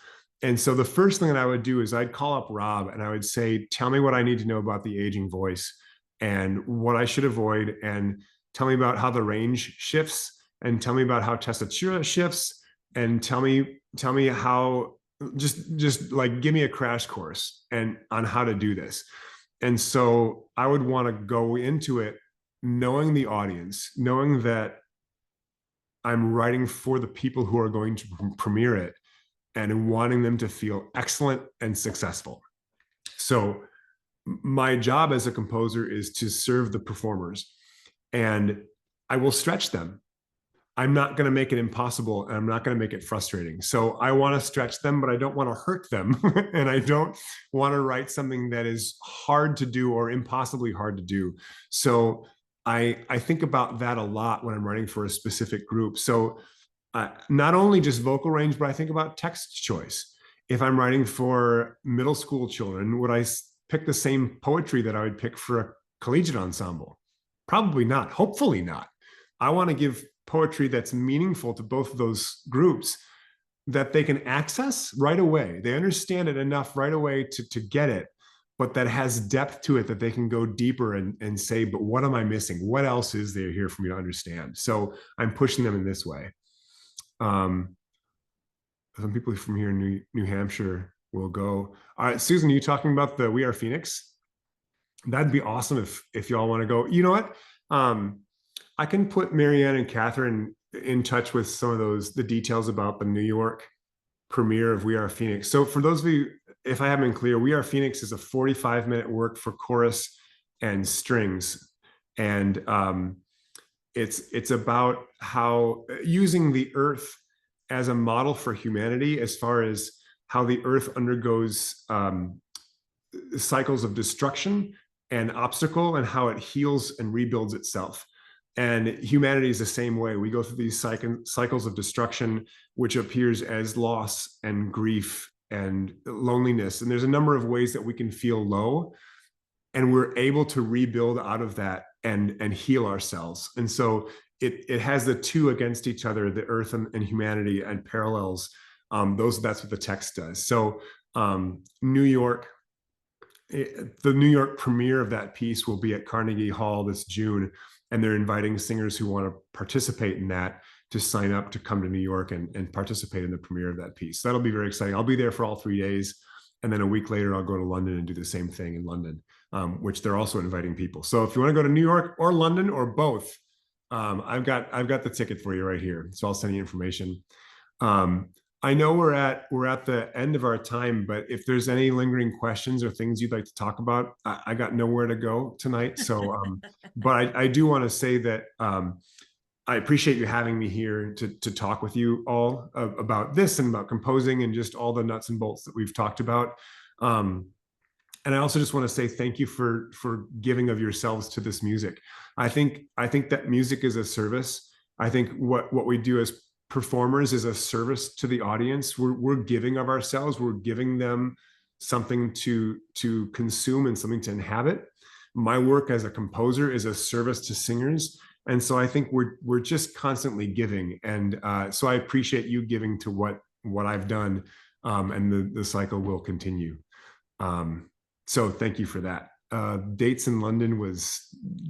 B: And so the first thing that I would do is I'd call up Rob and I would say, tell me what I need to know about the aging voice and what I should avoid, and tell me about how the range shifts, and tell me about how tessitura shifts, and tell me how, just like give me a crash course and on how to do this. And so I would want to go into it knowing the audience, knowing that I'm writing for the people who are going to premiere it, and wanting them to feel excellent and successful. So my job as a composer is to serve the performers, and I will stretch them. I'm not going to make it impossible, and I'm not going to make it frustrating. So I want to stretch them, but I don't want to hurt them. And I don't want to write something that is hard to do or impossibly hard to do. So I think about that a lot when I'm writing for a specific group. So not only just vocal range, but I think about text choice. If I'm writing for middle school children, would I pick the same poetry that I would pick for a collegiate ensemble? Probably not. Hopefully not. I want to give poetry that's meaningful to both of those groups, that they can access right away. They understand it enough right away to get it, but that has depth to it, that they can go deeper and say, but what am I missing? What else is there here for me to understand? So I'm pushing them in this way. Some people from here in New Hampshire will go. All right, Susan, you talking about the We Are Phoenix? That'd be awesome if y'all want to go. You know what? I can put Marianne and Catherine in touch with some of the details about the New York premiere of We Are Phoenix. So for those of you, if I haven't been clear, We Are Phoenix is a 45-minute work for chorus and strings. And it's about how using the earth as a model for humanity, as far as how the earth undergoes cycles of destruction and obstacle, and how it heals and rebuilds itself. And humanity is the same way. We go through these cycles of destruction, which appears as loss and grief and loneliness. And there's a number of ways that we can feel low, and we're able to rebuild out of that and heal ourselves. And so it has the two against each other, the earth and humanity, and parallels. That's what the text does. So New York, the New York premiere of that piece will be at Carnegie Hall this June, and they're inviting singers who want to participate in that to sign up to come to New York and participate in the premiere of that piece. So that'll be very exciting. I'll be there for all 3 days, and then a week later I'll go to London and do the same thing in London, which they're also inviting people. So if you want to go to New York or London or both, I've got the ticket for you right here. So I'll send you information. I know we're at the end of our time, but if there's any lingering questions or things you'd like to talk about, I got nowhere to go tonight. So, but I do want to say that I appreciate you having me here to talk with you all about this and about composing and just all the nuts and bolts that we've talked about. And I also just want to say thank you for giving of yourselves to this music. I think that music is a service. I think what we do as performers is a service to the audience. We're giving of ourselves. We're giving them something to consume and something to inhabit. My work as a composer is a service to singers. And so I think we're just constantly giving. And so I appreciate you giving to what I've done. And the cycle will continue. So thank you for that. Dates in London was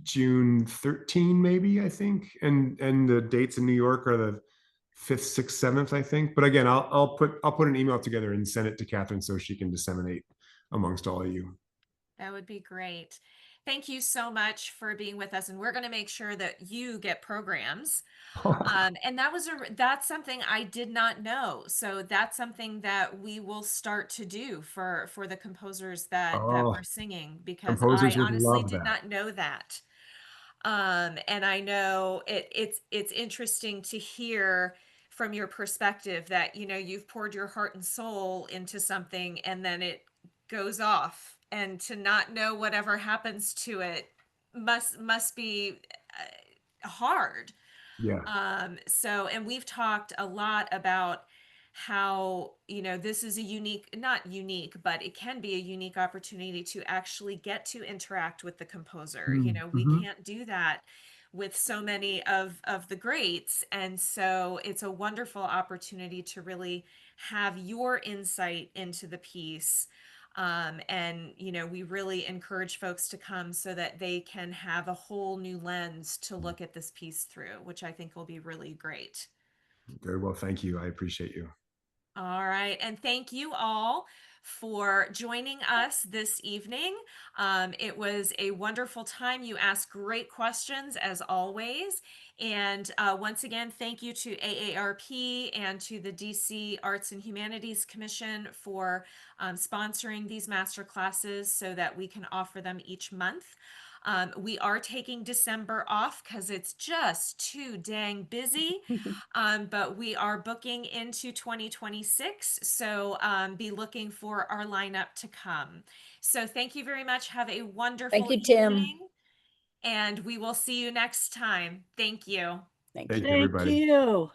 B: June 13, maybe, I think. And the dates in New York are the 5th, 6th, 7th, I think. But again, I'll put an email together and send it to Catherine so she can disseminate amongst all of you.
A: That would be great. Thank you so much for being with us, and we're going to make sure that you get programs. And that's something I did not know. So that's something that we will start to do for the composers that
B: Oh,
A: we're singing, because I
B: composers would
A: honestly
B: love
A: did
B: that.
A: not know that. And I know it's interesting to hear from your perspective that, you've poured your heart and soul into something and then it goes off, and to not know whatever happens to it must be hard.
B: Yeah.
A: And we've talked a lot about how, this is not unique, but it can be a unique opportunity to actually get to interact with the composer. We
B: Mm-hmm.
A: can't do that with so many of the greats. And so it's a wonderful opportunity to really have your insight into the piece. We really encourage folks to come so that they can have a whole new lens to look at this piece through, which I think will be really great.
B: Very well. Thank you. I appreciate you.
A: All right. And thank you all for joining us this evening. It was a wonderful time. You asked great questions as always. And once again, thank you to AARP and to the DC Arts and Humanities Commission for sponsoring these master classes so that we can offer them each month. We are taking December off because it's just too dang busy, but we are booking into 2026. So be looking for our lineup to come. So thank you very much. Have a wonderful
D: Thank you, Tim.
A: evening, and we will see you next time. Thank you.
D: Thank
B: Thank
D: you.
B: you,
E: Thank
B: everybody.
E: you.